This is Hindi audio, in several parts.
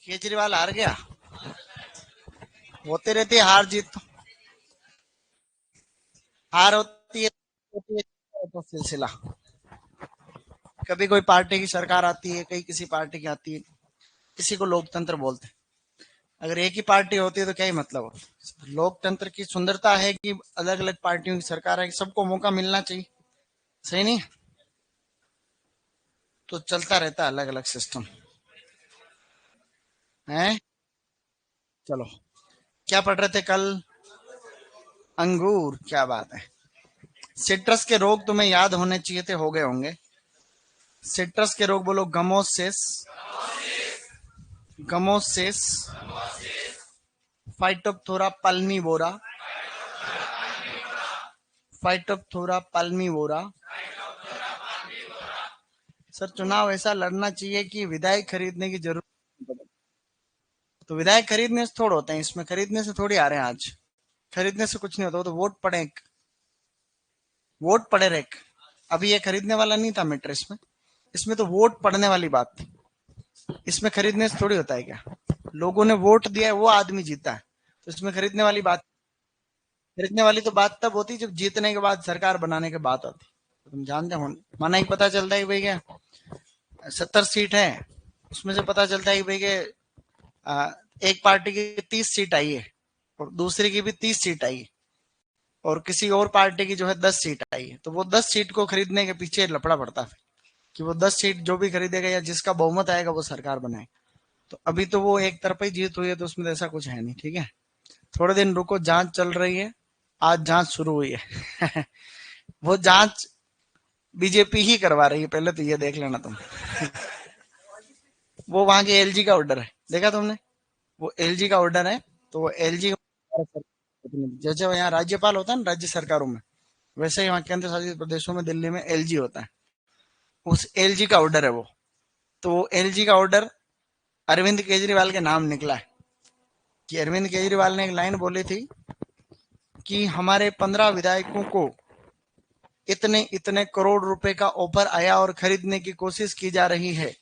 केजरीवाल हार गया। होते रहती है हार जीत तो। हार होती है तो सिलसिला। कभी कोई पार्टी की सरकार आती है, कहीं किसी पार्टी की आती है। किसी को लोकतंत्र बोलते हैं। अगर एक ही पार्टी होती है तो क्या ही मतलब हो। लोकतंत्र की सुंदरता है कि अलग अलग पार्टियों की सरकार है, सबको मौका मिलना चाहिए। सही नहीं? तो चलता रहता है अलग अलग सिस्टम है। चलो, क्या पढ़ रहे थे कल? अंगूर, क्या बात है। सिट्रस के रोग तुम्हें याद होने चाहिए थे, हो गए होंगे। सिट्रस के रोग बोलो। Gummosis, gummosis, Phytophthora palmivora, Phytophthora palmivora. Sir, चुनाव ऐसा लड़ना चाहिए कि विधायक खरीदने की जरूरत नहीं पड़े। तो विधायक खरीदने से थोड़ा होते हैं, इसमें खरीदने से थोड़ी आ रहे हैं आज। खरीदने से कुछ नहीं होता, वो तो वोट पड़े। वोट पड़े रेक। अभी ये खरीदने वाला नहीं था मैटर इसमें। इसमें तो वोट पड़ने वाली बात थी। इसमें खरीदने से थोड़ी होता है क्या। लोगों ने वोट दिया है, वो आदमी जीता है। तो इसमें खरीदने वाली बात। खरीदने वाली तो बात तब होती जब जीतने के बाद, सरकार बनाने के बाद होती। तो तुम जानते हो, माना ही पता चलता है कि भाई क्या 70 सीट है। उसमें से पता चलता है कि भाई के एक पार्टी की 30 सीट आई है और दूसरी की भी 30 सीट आई है और किसी और पार्टी की जो है 10 सीट आई है। तो वो 10 सीट को खरीदने के पीछे लफड़ा पड़ता है कि वो 10 सीट जो भी खरीदेगा या जिसका बहुमत आएगा वो सरकार बनाएगा। तो अभी तो वो एक तरफा ही जीत हुई है, तो उसमें तो ऐसा कुछ है नहीं। ठीक है, थोड़े दिन रुको, जांच चल रही है। आज जांच शुरू हुई है। वो जांच बीजेपी ही करवा रही है, पहले तो ये देख लेना तुम। वो वहां के एलजी का ऑर्डर है, देखा तुमने? वो एलजी का ऑर्डर है। तो वो एलजी जैसे यहाँ राज्यपाल होता है ना राज्य सरकारों में, वैसे ही वहाँ केंद्र शासित प्रदेशों में दिल्ली में एलजी होता है। उस एलजी का ऑर्डर है वो। तो एलजी का ऑर्डर अरविंद केजरीवाल के नाम निकला है कि अरविंद केजरीवाल ने एक लाइन बोली थी कि हमारे 15 विधायकों को इतने इतने करोड़ रुपए का ऑफर आया और खरीदने की कोशिश की जा रही है।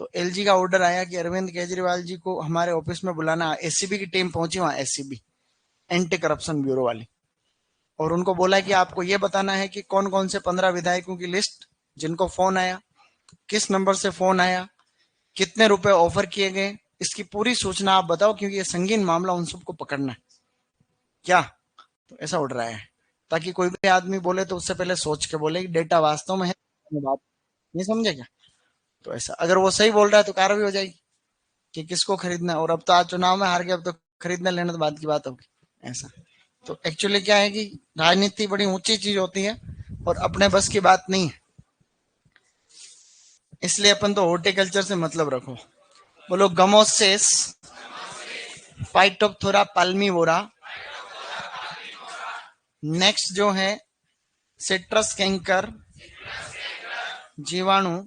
तो एलजी का ऑर्डर आया कि अरविंद केजरीवाल जी को हमारे ऑफिस में बुलाना। एससीबी की टीम पहुंची वहां, एससीबी एंटी करप्शन ब्यूरो वाली। और उनको बोला कि आपको ये बताना है कि कौन कौन से 15 विधायकों की लिस्ट जिनको फोन आया, किस नंबर से फोन आया, कितने रुपए ऑफर किए गए, इसकी पूरी सूचना आप बताओ, क्योंकि ये संगीन मामला, उन सबको पकड़ना है। क्या? तो ऐसा उड़ रहा है, ताकि कोई भी आदमी बोले तो उससे पहले सोच के बोले कि डेटा वास्तव में है, बात नहीं समझे क्या। तो ऐसा अगर वो सही बोल रहा है तो कार्रवाई हो जाएगी कि किसको खरीदना है। और अब तो आज चुनाव में हार गया, अब तो खरीदने लेने तो बाद की बात होगी। ऐसा। तो एक्चुअली क्या है कि राजनीति बड़ी ऊंची चीज होती है और अपने बस की बात नहीं है। इसलिए अपन तो हॉर्टिकल्चर से मतलब रखो। बोलो गमोसेस, फाइटोप्थोरा पाल्मीवोरा। नेक्स्ट जो है सिट्रस कैंकर, जीवाणु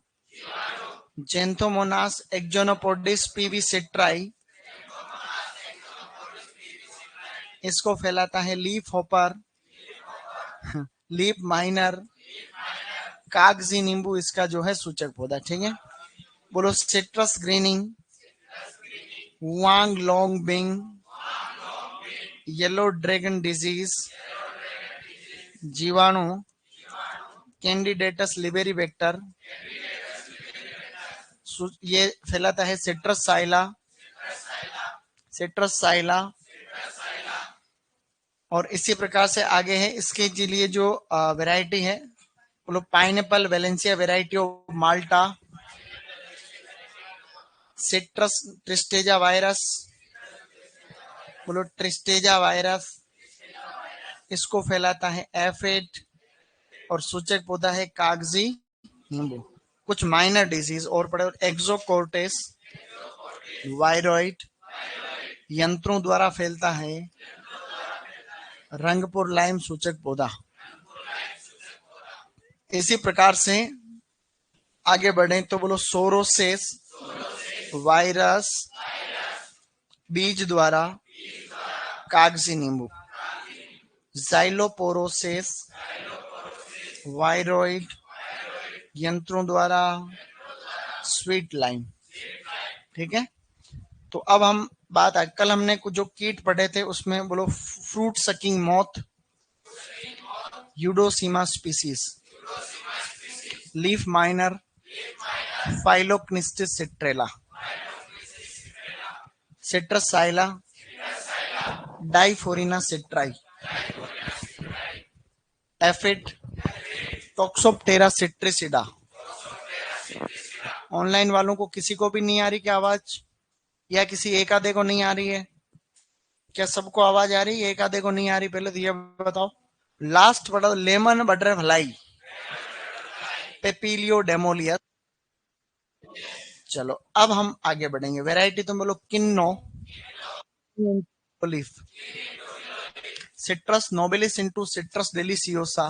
जेंथोमोनास एक्जोनोपोडिस पीवी सिट्राई। इसको फैलाता है लीफ हॉपर, लीफ माइनर, कागजी नींबू इसका जो है सूचक पौधा। ठीक है, बोलो citrus greening, huanglongbing, yellow dragon disease, जीवाणु कैंडिडेटस लिबेरी वेक्टर। ये फैलाता है सिट्रस साइला, सिट्रस साइला। और इसी प्रकार से आगे है इसके लिए जो वैरायटी है, बोलो pineapple Valencia variety of malta, citrus tristeza virus. बोलो ट्रिस्टेजा वायरस, इसको फैलाता है एफेड और सूचक पौधा है कागजी नींबू। कुछ माइनर डिजीज और पड़े, एक्सोकोर्टेस वायरॉइड यंत्रों द्वारा फैलता है, रंगपुर लाइम सूचक पौधा। इसी प्रकार से आगे बढ़े तो बोलो सोरोसेस वायरस बीज द्वारा कागजी नींबू, जाइलोपोरोसिस वायरॉइड यंत्रों द्वारा स्वीट लाइम। ठीक है, तो अब हम बात है, कल हमने कुछ जो कीट पढ़े थे उसमें बोलो fruit sucking moth, Eudocima species, leaf miner, Phyllocnistis citrella, citrus psylla, Diaphorina citri, aphid, Toxoptera citricida. Online वालों को किसी को भी नहीं आ रही क्या आवाज, या किसी एक आधे को नहीं आ रही है? क्या सबको आवाज आ रही है, एक आधे को नहीं आ रही? पहले तो ये बताओ। लास्ट पढ़ो, लेमन बटरफ्लाई, पेपिलियो डेमोलियस। चलो अब हम आगे बढ़ेंगे। वैरायटी तुम बोलो kinnow, leaf, citrus nobilis into citrus deliciosa.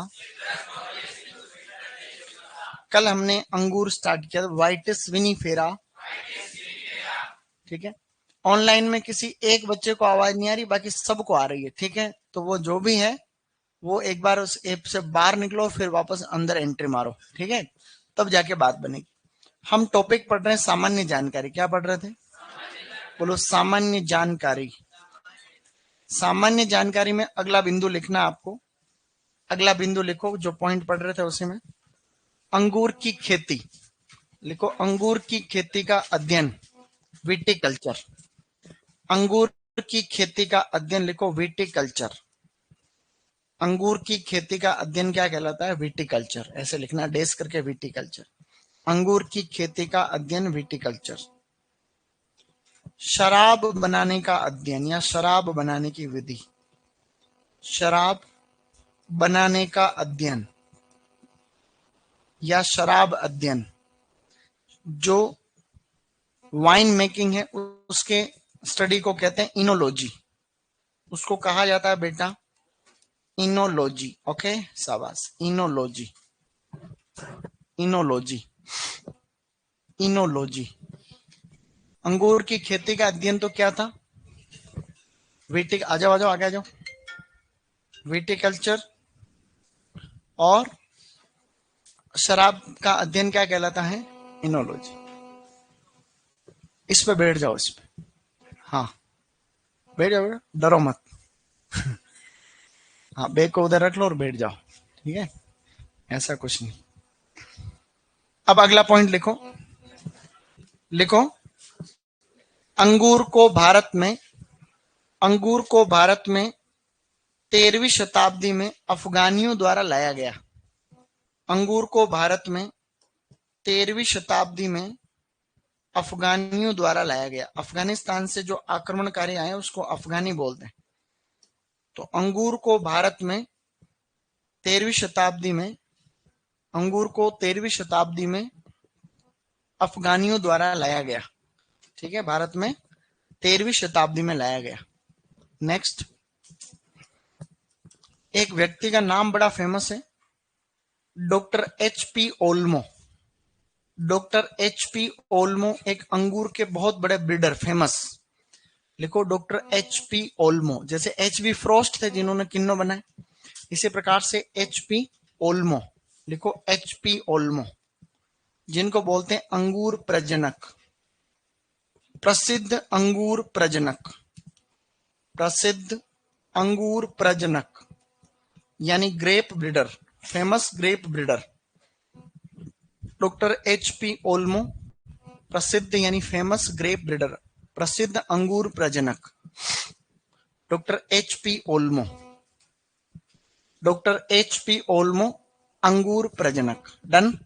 कल हमने अंगूर स्टार्ट किया, वाइटिस विनीफेरा। ठीक है, ऑनलाइन में किसी एक बच्चे को आवाज नहीं आ रही, बाकी सबको आ रही है। ठीक है, तो वो जो भी है वो एक बार उस ऐप से बाहर निकलो, फिर वापस अंदर एंट्री मारो। ठीक है, तब जाके बात बनेगी। हम टॉपिक पढ़ रहे हैं सामान्य जानकारी। क्या पढ़ रहे थे? बोलो सामान्य जानकारी। सामान्य जानकारी में अगला बिंदु लिखना आपको। अगला बिंदु लिखो जो पॉइंट पढ़ रहे थे उसी में। अंगूर की खेती लिखो, अंगूर की खेती का अध्ययन, विटिकल्चर। अंगूर की खेती का अध्ययन लिखो, विटिकल्चर। अंगूर की खेती का अध्ययन क्या कहलाता है? विटिकल्चर। ऐसे लिखना, डेस करके, विटिकल्चर। अंगूर की खेती का अध्ययन, विटिकल्चर। शराब बनाने का अध्ययन या शराब बनाने की विधि, शराब बनाने का अध्ययन या शराब अध्ययन। जो वाइन मेकिंग है उसके स्टडी को कहते हैं इनोलॉजी। उसको कहा जाता है बेटा इनोलॉजी। ओके, शाबाश, इनोलॉजी, इनोलॉजी, इनोलॉजी। अंगूर की खेती का अध्ययन तो क्या था? विटिक, आ जाओ आगे आ जाओ। विटिकल्चर और शराब का अध्ययन क्या कहलाता है? इनोलॉजी। इस पे बैठ जाओ, इस पे, हाँ बैठ जाओ, डरो मत। हाँ, बैग को उधर रख लो और बैठ जाओ। ठीक है, ऐसा कुछ नहीं। अब अगला पॉइंट लिखो, लिखो अंगूर को भारत में, अंगूर को भारत में 13वीं शताब्दी में अफगानियों द्वारा लाया गया। अंगूर को भारत में 13वीं शताब्दी में अफगानियों द्वारा लाया गया। अफगानिस्तान से जो आक्रमणकारी आए उसको अफगानी बोलते हैं। तो अंगूर को भारत में 13वीं शताब्दी में, अंगूर को 13वीं शताब्दी में अफगानियों द्वारा लाया गया। ठीक है, भारत में 13वीं शताब्दी में लाया गया। नेक्स्ट, एक व्यक्ति का नाम बड़ा फेमस है, doctor H P. Olmo. Doctor H P. Olmo एक अंगूर के बहुत बड़े ब्रीडर, फेमस। लिखो डॉक्टर एच.पी. ओल्मो। जैसे एच.बी. फ्रॉस्ट थे जिन्होंने किन्नो बनाए, इसी प्रकार से एच.पी. ओल्मो। लिखो एच.पी. ओल्मो, जिनको बोलते हैं अंगूर प्रजनक, प्रसिद्ध अंगूर प्रजनक, प्रसिद्ध अंगूर प्रजनक यानी grape breeder, famous grape breeder. Doctor H P. Olmo प्रसिद्ध यानी फेमस ग्रेप ब्रीडर, प्रसिद्ध अंगूर प्रजनक, doctor H P. Olmo. Doctor H P. Olmo अंगूर प्रजनक। डन।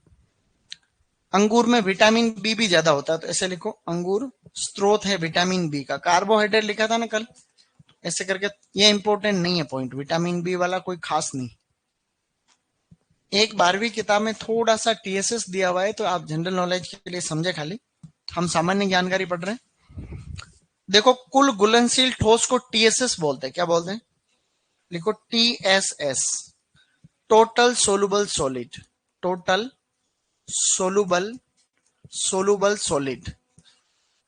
अंगूर में विटामिन बी भी ज्यादा होता है, तो ऐसे लिखो, अंगूर स्रोत है विटामिन बी का। कार्बोहाइड्रेट लिखा था ना कल, ऐसे करके। ये इंपॉर्टेंट नहीं है पॉइंट, विटामिन बी वाला कोई खास नहीं। एक 12वीं किताब में थोड़ा सा टीएसएस दिया हुआ है, तो आप जनरल नॉलेज के लिए समझे खाली, हम सामान्य जानकारी पढ़ रहे हैं। देखो, कुल घुलनशील ठोस को टीएसएस बोलते हैं। क्या बोलते हैं? लिखो TSS, total soluble solid, total soluble, soluble solid.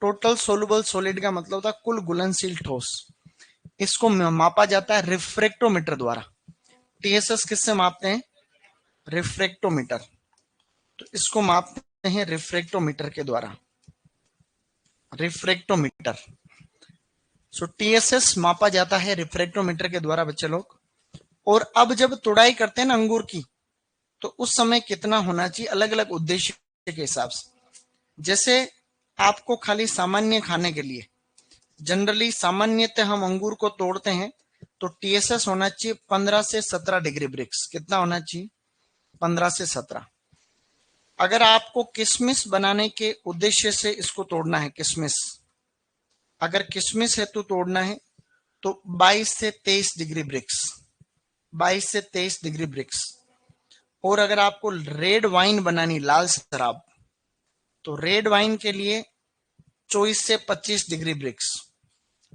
Total soluble solid का मतलब था कुल घुलनशील ठोस। इसको मापा जाता है रिफ्रैक्टोमीटर द्वारा। टीएसएस किससे मापते हैं? रिफ्रैक्टोमीटर। तो इसको मापते हैं रिफ्रैक्टोमीटर के द्वारा, रिफ्रैक्टोमीटर। सो टीएसएस मापा जाता है रिफ्रैक्टोमीटर के द्वारा बच्चे लोग। और अब जब तुड़ाई करते हैं ना अंगूर की, तो उस समय कितना होना चाहिए अलग अलग उद्देश्य के हिसाब से। जैसे आपको खाली सामान्य खाने के लिए, जनरली सामान्यतः हम अंगूर को तोड़ते हैं तो टीएसएस होना चाहिए 15 से 17 डिग्री ब्रिक्स। कितना होना चाहिए? 15 से 17। अगर आपको किशमिश बनाने के उद्देश्य से इसको तोड़ना है, किशमिश अगर किशमिश हेतु तोड़ना है तो 22 से 23 डिग्री ब्रिक्स, 22 से 23 डिग्री ब्रिक्स। और अगर आपको रेड वाइन बनानी, लाल शराब, तो रेड वाइन के लिए 24 से 25 डिग्री ब्रिक्स।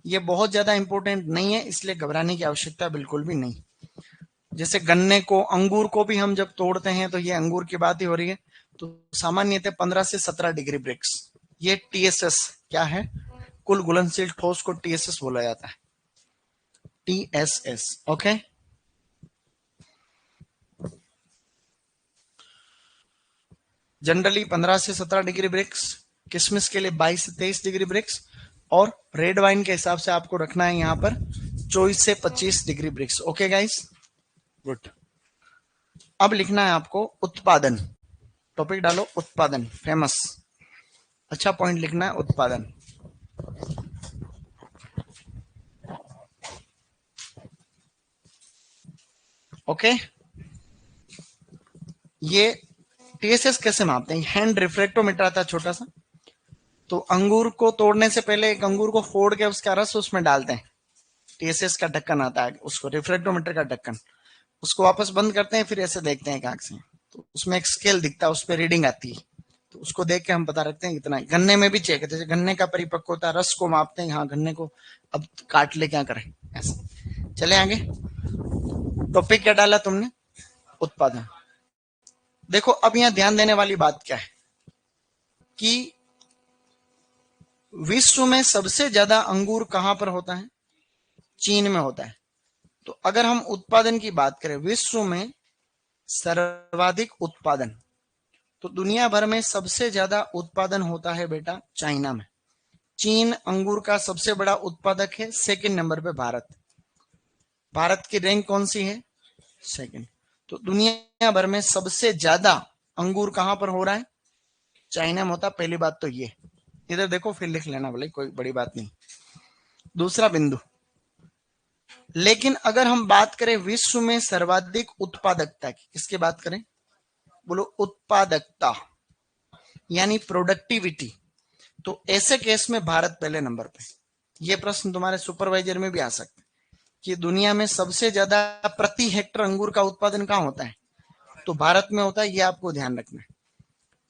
ये बहुत ज्यादा इंपॉर्टेंट नहीं है, इसलिए घबराने की आवश्यकता बिल्कुल भी नहीं। जैसे गन्ने को, अंगूर को भी हम जब तोड़ते हैं तो ये अंगूर की बात ही हो रही है, तो सामान्यतः 15 से 17 डिग्री ब्रिक्स। ये टीएसएस क्या है? कुल घुलनशील ठोस को टीएसएस बोला जाता है, टीएसएस। ओके, जनरली 15 से 17 डिग्री ब्रिक्स, किशमिश के लिए 22 से 23 डिग्री ब्रिक्स, और रेड वाइन के हिसाब से आपको रखना है यहां पर 24 से 25 degree brix. Okay guys, good. अब लिखना है आपको उत्पादन। टॉपिक डालो उत्पादन, फेमस, अच्छा पॉइंट लिखना है उत्पादन। ओके, ये टीएसएस कैसे मापते हैं? हैंड रिफ्रैक्टोमीटर आता है छोटा सा, तो अंगूर को तोड़ने से पहले एक अंगूर को फोड़ के उसका रस उसमें डालते हैं, टीएसएस का ढक्कन आता है, उसको रिफ्रैक्टोमीटर का ढक्कन, उसको वापस बंद करते हैं, फिर ऐसे देखते हैं आंख से, तो उसमें एक स्केल दिखता है, उस पर रीडिंग आती है, तो उसको देख के हम पता रखते हैं कितना है। गन्ने में भी चेक है, जैसे गन्ने का परिपक्व होता है, रस को मापते हैं, हाँ गन्ने को अब काट ले, क्या करें ऐसे। चले आगे, टॉपिक क्या डाला तुमने? उत्पादन। देखो अब यहां ध्यान देने वाली बात क्या है कि विश्व में सबसे ज्यादा अंगूर कहां पर होता है? चीन में होता है। तो अगर हम उत्पादन की बात करें, विश्व में सर्वाधिक उत्पादन, तो दुनिया भर में सबसे ज्यादा उत्पादन होता है बेटा चाइना में। चीन अंगूर का सबसे बड़ा उत्पादक है, सेकंड नंबर पे भारत। भारत की रैंक कौन सी है? सेकंड। तो दुनिया भर में सबसे ज्यादा अंगूर कहां पर हो रहा है? चाइना में होता। पहली बात तो ये, इधर देखो फिर लिख लेना बोले, कोई बड़ी बात नहीं। दूसरा बिंदु, लेकिन अगर हम बात करें विश्व में सर्वाधिक उत्पादकता की, किसकी बात करें? बोलो उत्पादकता, यानी प्रोडक्टिविटी, तो ऐसे केस में भारत पहले नंबर पे। ये प्रश्न तुम्हारे सुपरवाइजर में भी आ सकता है कि दुनिया में सबसे ज्यादा प्रति हेक्टर अंगूर का उत्पादन कहां होता है? तो भारत में होता है, ये आपको ध्यान रखना है।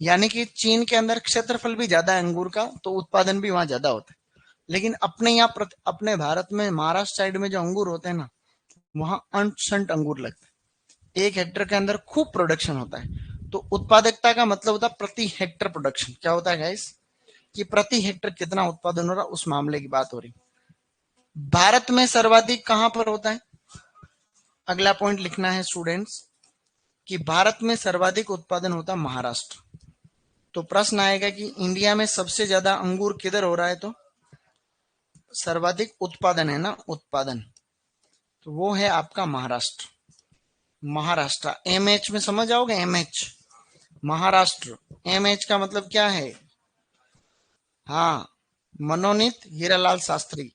यानी कि चीन के अंदर क्षेत्रफल भी ज्यादा है अंगूर का, तो उत्पादन भी वहां ज्यादा होता है। लेकिन अपने यहाँ अपने भारत में महाराष्ट्र साइड में जो अंगूर होते हैं ना, वहां अंट अंगूर लगता है, 1 हेक्टर के अंदर खूब प्रोडक्शन होता है। तो उत्पादकता का मतलब होता है प्रति हेक्टर प्रोडक्शन। क्या होता है गाइस? कि प्रति हेक्टर कितना उत्पादन हो रहा, उस मामले की बात हो रही। भारत में सर्वाधिक कहां पर होता है? अगला पॉइंट लिखना है स्टूडेंट्स कि भारत में सर्वाधिक उत्पादन होता है महाराष्ट्र। तो प्रश्न आएगा कि इंडिया में सबसे ज्यादा अंगूर किधर हो रहा है? तो सर्वाधिक उत्पादन है ना, उत्पादन, तो वो है आपका महाराष्ट्र। महाराष्ट्र एमएच में समझ आओगे, एमएच महाराष्ट्र, एमएच का मतलब क्या है? हाँ, मनोनीत हीरालाल शास्त्री।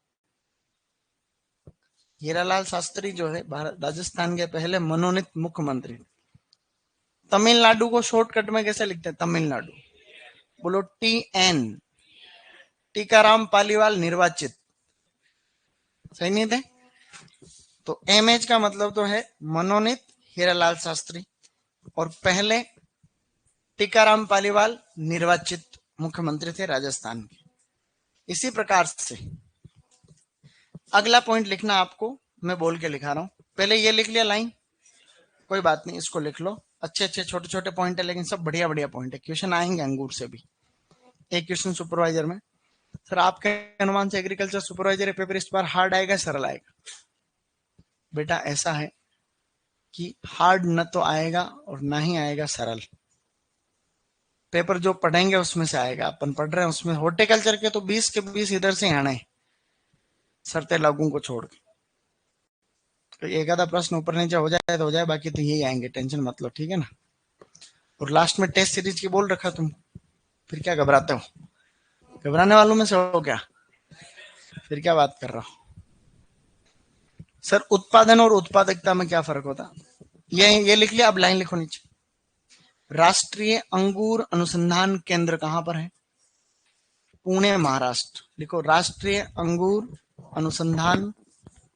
हीरालाल शास्त्री जो है राजस्थान के पहले मनोनीत मुख्यमंत्री। तमिलनाडु को शॉर्टकट में कैसे लिखते हैं? तमिलनाडु, बोलो TN, टीकाराम पालीवाल निर्वाचित, सही नहीं थे? तो एमएच का मतलब तो है मनोनीत हीरालाल शास्त्री, और पहले टीकाराम पालीवाल निर्वाचित मुख्यमंत्री थे राजस्थान के। इसी प्रकार से अगला पॉइंट लिखना आपको, मैं बोल के लिखा रहा हूं, पहले ये लिख लिया लाइन, कोई बात नहीं, इसको लिख लो। अच्छे अच्छे छोटे छोटे पॉइंट है, लेकिन सब बढ़िया बढ़िया पॉइंट है। क्वेश्चन आएंगे अंगूर से भी। एक क्वेश्चन सुपरवाइजर में, सर आपके अनुमान से एग्रीकल्चर सुपरवाइजर पेपर इस बार हार्ड आएगा सरल आएगा? बेटा ऐसा है कि हार्ड न तो आएगा और ना ही आएगा सरल। पेपर जो पढ़ेंगे उसमें से आएगा। अपन पढ़ रहे हैं उसमें, हॉर्टिकल्चर के तो 20 के 20 इधर से आना है, शर्तें लागू को छोड़ के। तो एक आधा प्रश्न ऊपर नीचे हो जाए तो हो जाए, बाकी तो यही आएंगे, टेंशन मत लो, ठीक है ना। और लास्ट में टेस्ट सीरीज की बोल रखा तुम, फिर क्या घबराते हो? घबराने वालों में से हो क्या? फिर क्या बात कर रहा हो? सर उत्पादन और उत्पादकता में क्या फर्क होता? ये लिख लिया, अब लाइन लिखो नीचे। राष्ट्रीय अंगूर अनुसंधान केंद्र कहां पर है? पुणे महाराष्ट्र। लिखो राष्ट्रीय अंगूर अनुसंधान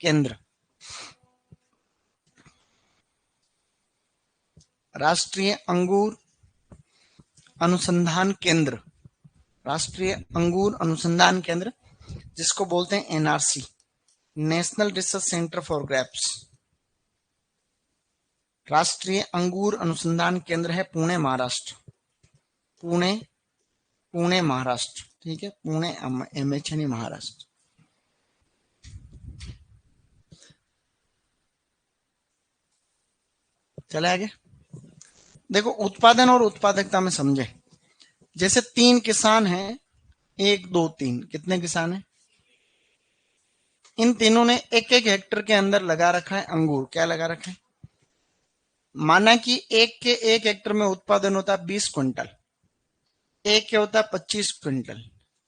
केंद्र। राष्ट्रीय अंगूर अनुसंधान केंद्र, राष्ट्रीय अंगूर अनुसंधान केंद्र, जिसको बोलते हैं NRC, national research centre for grapes. राष्ट्रीय अंगूर अनुसंधान केंद्र है पुणे महाराष्ट्र। पुणे, पुणे महाराष्ट्र, ठीक है, पुणे MH नहीं महाराष्ट्र। चले आगे। देखो उत्पादन और उत्पादकता में समझे, जैसे 3 किसान हैं, 1 2 3, कितने किसान हैं? इन तीनों ने एक एक हेक्टर के अंदर लगा रखा है अंगूर। क्या लगा रखा है? माना कि एक के एक हेक्टर में उत्पादन होता है 20 क्विंटल, एक के होता है 25 क्विंटल,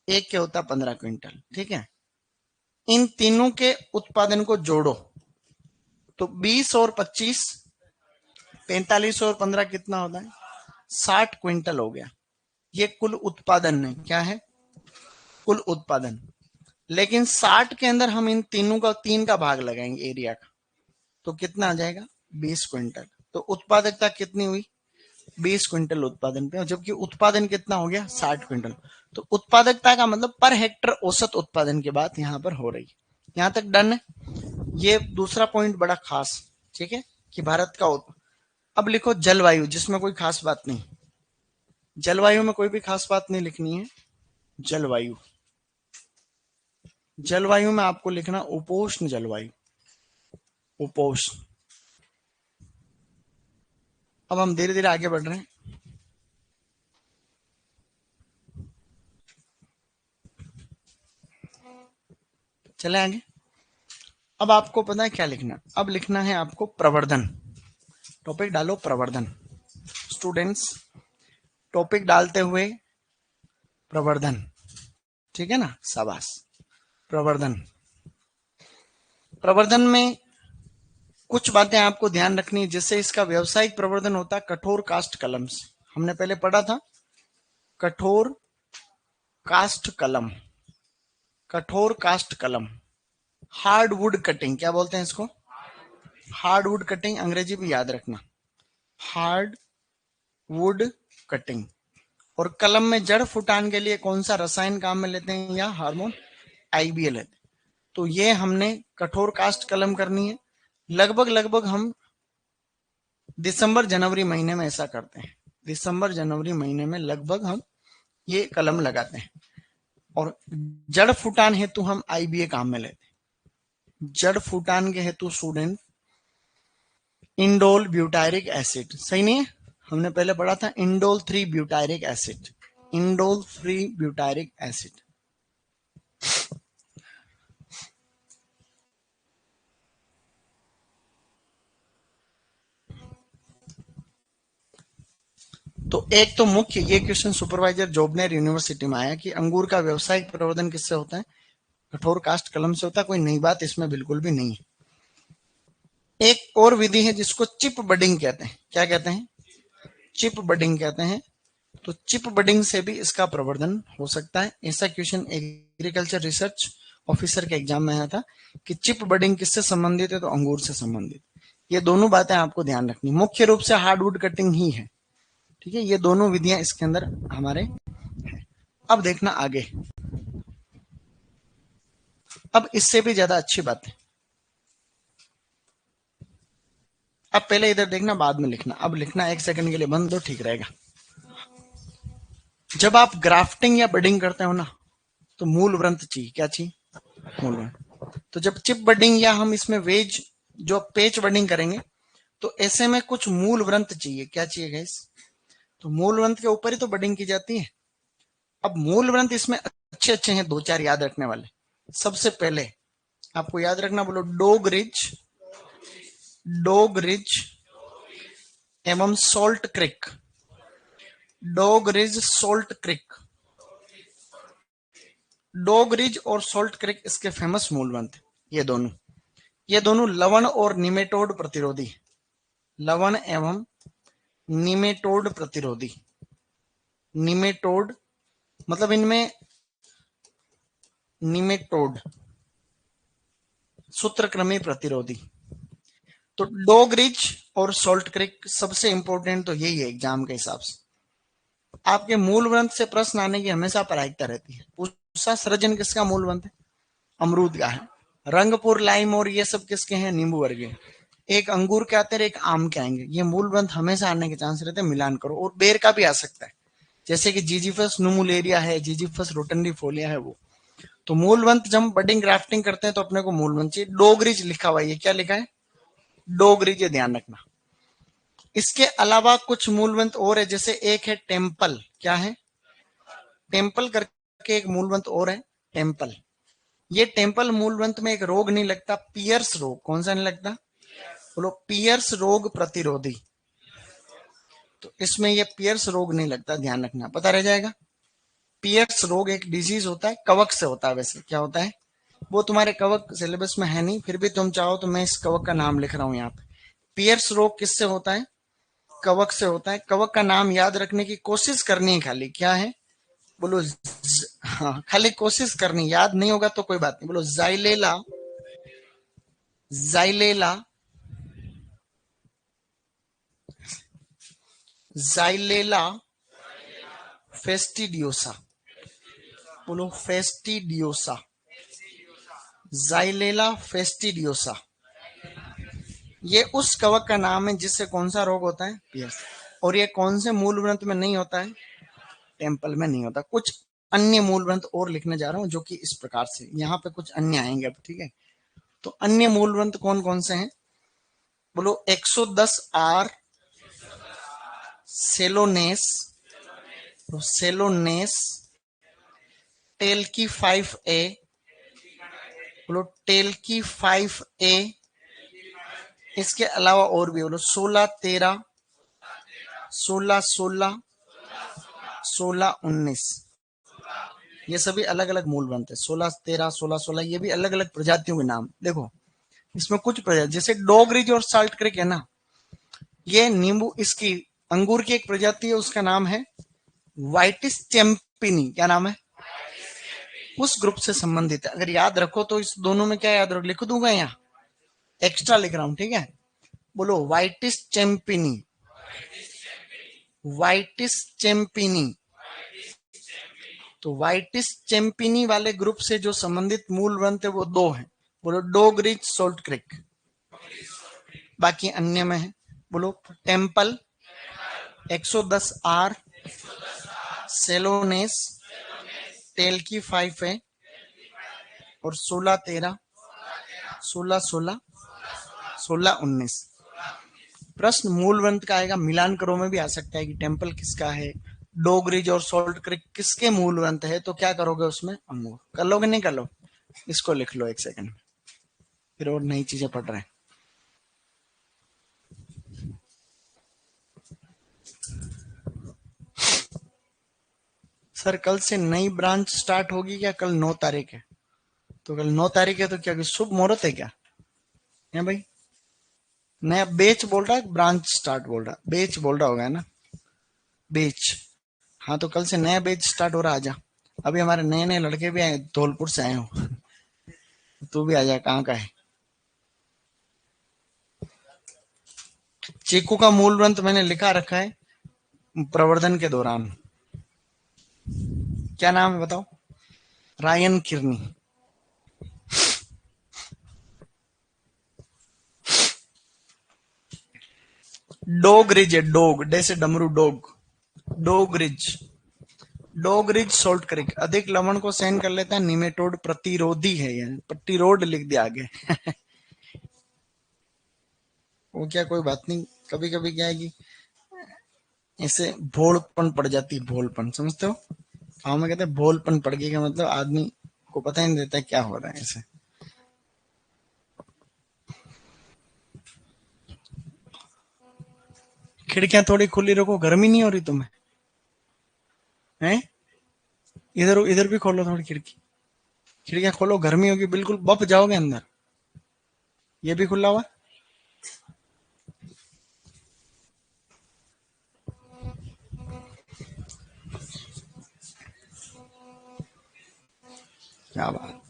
एक के होता है 15 क्विंटल, ठीक है। इन तीनों के उत्पादन को जोड़ो तो 20 और 25, 45 और 15 कितना होता है? 60 क्विंटल हो गया। ये कुल उत्पादन है। क्या है? कुल उत्पादन। लेकिन 60 के अंदर हम इन तीनों का 3 का भाग लगाएंगे एरिया का, तो कितना आ जाएगा? 20 क्विंटल। तो उत्पादकता कितनी हुई? 20 क्विंटल उत्पादन पे, जबकि उत्पादन कितना हो गया? 60 क्विंटल। तो उत्पादकता का मतलब पर हेक्टर औसत उत्पादन की बात यहां पर हो रही है। यहां तक डन है। ये दूसरा पॉइंट बड़ा खास, ठीक है, कि भारत का अब लिखो जलवायु, जिसमें कोई खास बात नहीं। जलवायु में कोई भी खास बात नहीं लिखनी है। जलवायु, जलवायु में आपको लिखना उपोष्ण जलवायु, उपोष्ण। अब हम धीरे धीरे आगे बढ़ रहे हैं। चले आगे। अब आपको पता है क्या लिखना? अब लिखना है आपको प्रवर्धन। टॉपिक डालो प्रवर्धन। स्टूडेंट्स, टॉपिक डालते हुए प्रवर्धन, ठीक है ना, शाबाश। प्रवर्धन, प्रवर्धन में कुछ बातें आपको ध्यान रखनी है। जैसे इसका व्यावसायिक प्रवर्धन होता है कठोर कास्ट कलम से, हमने पहले पढ़ा था। कठोर कास्ट कलम, कठोर कास्ट कलम। हार्ड वुड कटिंग, क्या बोलते हैं इसको? हार्ड वुड कटिंग, अंग्रेजी भी याद रखना, हार्ड वुड कटिंग। और कलम में जड़ फुटान के लिए कौन सा रसायन काम में लेते हैं या हार्मोन? IBA लेते हैं। तो ये हमने कठोर कास्ट कलम करनी है। लगभग लगभग हम दिसंबर जनवरी महीने में ऐसा करते हैं। दिसंबर जनवरी महीने में लगभग हम ये कलम लगाते हैं। और जड़ फुटान हेतु हम IBA काम में लेते हैं। जड़ फुटान के हेतु स्टूडेंट इंडोल ब्यूटायरिक एसिड, सही नहीं है? हमने पहले पढ़ा था indole 3 butyric acid, indole 3 butyric acid. तो एक तो मुख्य ये क्वेश्चन सुपरवाइजर जोबनेर यूनिवर्सिटी में आया कि अंगूर का व्यावसायिक प्रवर्धन किससे होता है? कठोर कास्ट कलम से होता है। कोई नई बात इसमें बिल्कुल भी नहीं है। एक और विधि है जिसको चिप बडिंग कहते हैं। क्या कहते हैं? चिप बडिंग कहते हैं। तो चिप बडिंग से भी इसका प्रवर्धन हो सकता है। ऐसा क्वेश्चन एग्रीकल्चर रिसर्च ऑफिसर के एग्जाम में आया था कि चिप बडिंग किससे संबंधित है? तो अंगूर से संबंधित। ये दोनों बातें आपको ध्यान रखनी। मुख्य रूप से हार्डवुड कटिंग ही है, ठीक है। ये दोनों विधियां इसके अंदर हमारे हैं। अब देखना आगे। अब इससे भी ज्यादा अच्छी बात है। अब पहले इधर देखना, बाद में लिखना। अब लिखना 1 सेकंड के लिए बंद दो, ठीक रहेगा। जब आप ग्राफ्टिंग या बडिंग करते हो ना, तो मूल व्रंत चाहिए। क्या चाहिए? मूल व्रंत। तो जब चिप बडिंग या हम इसमें वेज जो पेच बडिंग करेंगे, तो ऐसे में कुछ मूल व्रंत चाहिए। क्या चाहिए गाइस? तो मूल व्रंत के ऊपर ही तो बडिंग की जाती है। अब मूल व्रंत इसमें अच्छे अच्छे हैं, 2-4 याद रखने वाले। सबसे पहले आपको याद रखना, बोलो डोग रिज, डोग रिज एवं सोल्ट क्रिक, डोग रिज सोल्ट क्रिक। डोग रिज और सोल्ट क्रिक इसके फेमस मूलवंत, ये दोनों लवण और निमेटोड प्रतिरोधी, लवण एवं निमेटोड प्रतिरोधी। निमेटोड मतलब इनमें निमेटोड सूत्रक्रमी प्रतिरोधी। तो डोग रिज और सोल्ट क्रिक सबसे इंपॉर्टेंट तो यही है एग्जाम के हिसाब से। आपके मूल ग्रंथ से प्रश्न आने की हमेशा प्रायिकता रहती है। पूषा सृजन किसका मूल ग्रंथ है? अमरूद का है। रंगपुर लाइम और ये सब किसके हैं? नींबू वर्गीय। एक अंगूर के आते हैं, एक आम के आएंगे। ये मूल ग्रंथ हमेशा आने के चांस रहते हैं, मिलान करो। और बेर का भी आ सकता है, जैसे कि जीजीफस नुमुलेरिया है, जीजीफस रोटनडीफोलिया है वो। तो मूलवंत जब हम बडिंग ग्राफ्टिंग करते हैं तो अपने को मूलवंत चाहिए। डोगरिज लिखा हुआ है, ये क्या लिखा है? डोगरिज, ये ध्यान रखना। इसके अलावा कुछ मूलवंत और है, जैसे एक है टेम्पल। क्या है? टेम्पल करके एक मूलवंत और है, टेम्पल। ये टेम्पल मूलवंत में एक रोग नहीं लगता, पियर्स रोग। कौन सा नहीं लगता? बोलो पियर्स रोग प्रतिरोधी। तो इसमें ये पियर्स रोग नहीं लगता, ध्यान रखना, पता रह जाएगा। पियर्स रोग एक डिजीज होता है, कवक से होता है। वैसे क्या होता है? वो तुम्हारे कवक सिलेबस में है नहीं, फिर भी तुम चाहो तो मैं इस कवक का नाम लिख रहा हूं यहाँ पे। पियर्स रोग किससे होता है? कवक से होता है। कवक का नाम याद रखने की कोशिश करनी है खाली। क्या है? बोलो हाँ, खाली कोशिश करनी, याद नहीं होगा तो कोई बात नहीं। बोलो जाइलेला, जाइलेला, जाइलेला फेस्टिडियोसा। बोलो फेस्टिडियोसा, जाइलेला फेस्टिडियोसा। ये उस कवक का नाम है जिससे कौन सा रोग होता है? पियर्स। और ये कौन से मूल ग्रंथ में नहीं होता है? टेम्पल में नहीं होता। कुछ अन्य मूल ग्रंथ और लिखने जा रहा हूं, जो कि इस प्रकार से यहाँ पे कुछ अन्य आएंगे अब, ठीक है। तो अन्य मूल ग्रंथ कौन कौन से हैं? बोलो 110 आर, सेलोनेस, तो सेलोनेस, टेल की 5A, बोलो टेल की 5A। इसके अलावा और भी बोलो 16-13, 16-16, 16-19। ये सभी अलग अलग मूल बनते हैं। 16-13, 16-16, ये भी अलग अलग प्रजातियों के नाम। देखो इसमें कुछ प्रजाति, जैसे डोगरिज और साल्ट क्रिक है ना, ये नींबू, इसकी अंगूर की एक प्रजाति है, उसका नाम है वाइटिस चैंपिनी। क्या नाम है? उस ग्रुप से संबंधित है। अगर याद रखो तो इस दोनों में क्या याद रखो, लिख दूंगा यहाँ, एक्स्ट्रा लिख रहा हूं, ठीक है। बोलो वाइटिस चैंपिनी, वाइटिस चैंपिनी। तो वाइटिस चैंपिनी वाले ग्रुप से जो संबंधित मूल ग्रंथ है वो दो हैं। बोलो डोगरिज, सोल्ट क्रिक। बाकी अन्य में है, बोलो टेम्पल, 110 आर, सेलोनेस, टेल की 5 है, और 16-13, 16-16, 16-19। प्रश्न मूल ग्रंथ का आएगा, मिलान करो में भी आ सकता है कि टेम्पल किसका है, डोगरिज और सोल्ट क्रिक किसके मूल ग्रंथ है। तो क्या करोगे उसमें? अंगूर कर लोगे, नहीं कर लो? इसको लिख लो एक सेकंड में, फिर और नई चीजें पढ़ रहे हैं। सर कल से नई ब्रांच स्टार्ट होगी क्या? कल 9 तारीख है। तो कल 9 तारीख है, तो क्या शुभ मुहूर्त है क्या? है भाई? नया बेच बोल रहा है, ब्रांच स्टार्ट बोल रहा? बेच बोल रहा होगा, है ना? बेच। हाँ, तो कल से नया बेच स्टार्ट हो रहा, आजा। अभी हमारे नए नए लड़के भी आए, धौलपुर से आए हो। तू भी आजा, कहाँ का है? चीकू का मूल ग्रंथ मैंने लिखा रखा है प्रवर्धन के दौरान। क्या नाम है बताओ? रायन किरनी। डोग रिज है, डोग, डे से डमरू, dog, Dogridge. Dogridge Salt Creek अधिक लवण को सहन कर लेता है, निमेटोड प्रतिरोधी है। ये प्रतिरोध लिख दिया आगे। वो क्या, कोई बात नहीं। कभी कभी क्या है कि ऐसे भोलपन पड़ जाती है, भोलपन, समझते हो? गाँव में कहते हैं भोलपन पड़ गई, का मतलब आदमी को पता ही नहीं रहता क्या हो रहा है ऐसे। खिड़कियां थोड़ी खुली रखो, गर्मी नहीं हो रही तुम्हें? हैं? इधर इधर भी खोलो थोड़ी खिड़की। खिड़कियां खोलो, गर्मी होगी, बिल्कुल बप जाओगे अंदर। ये भी खुला हुआ। क्या बात।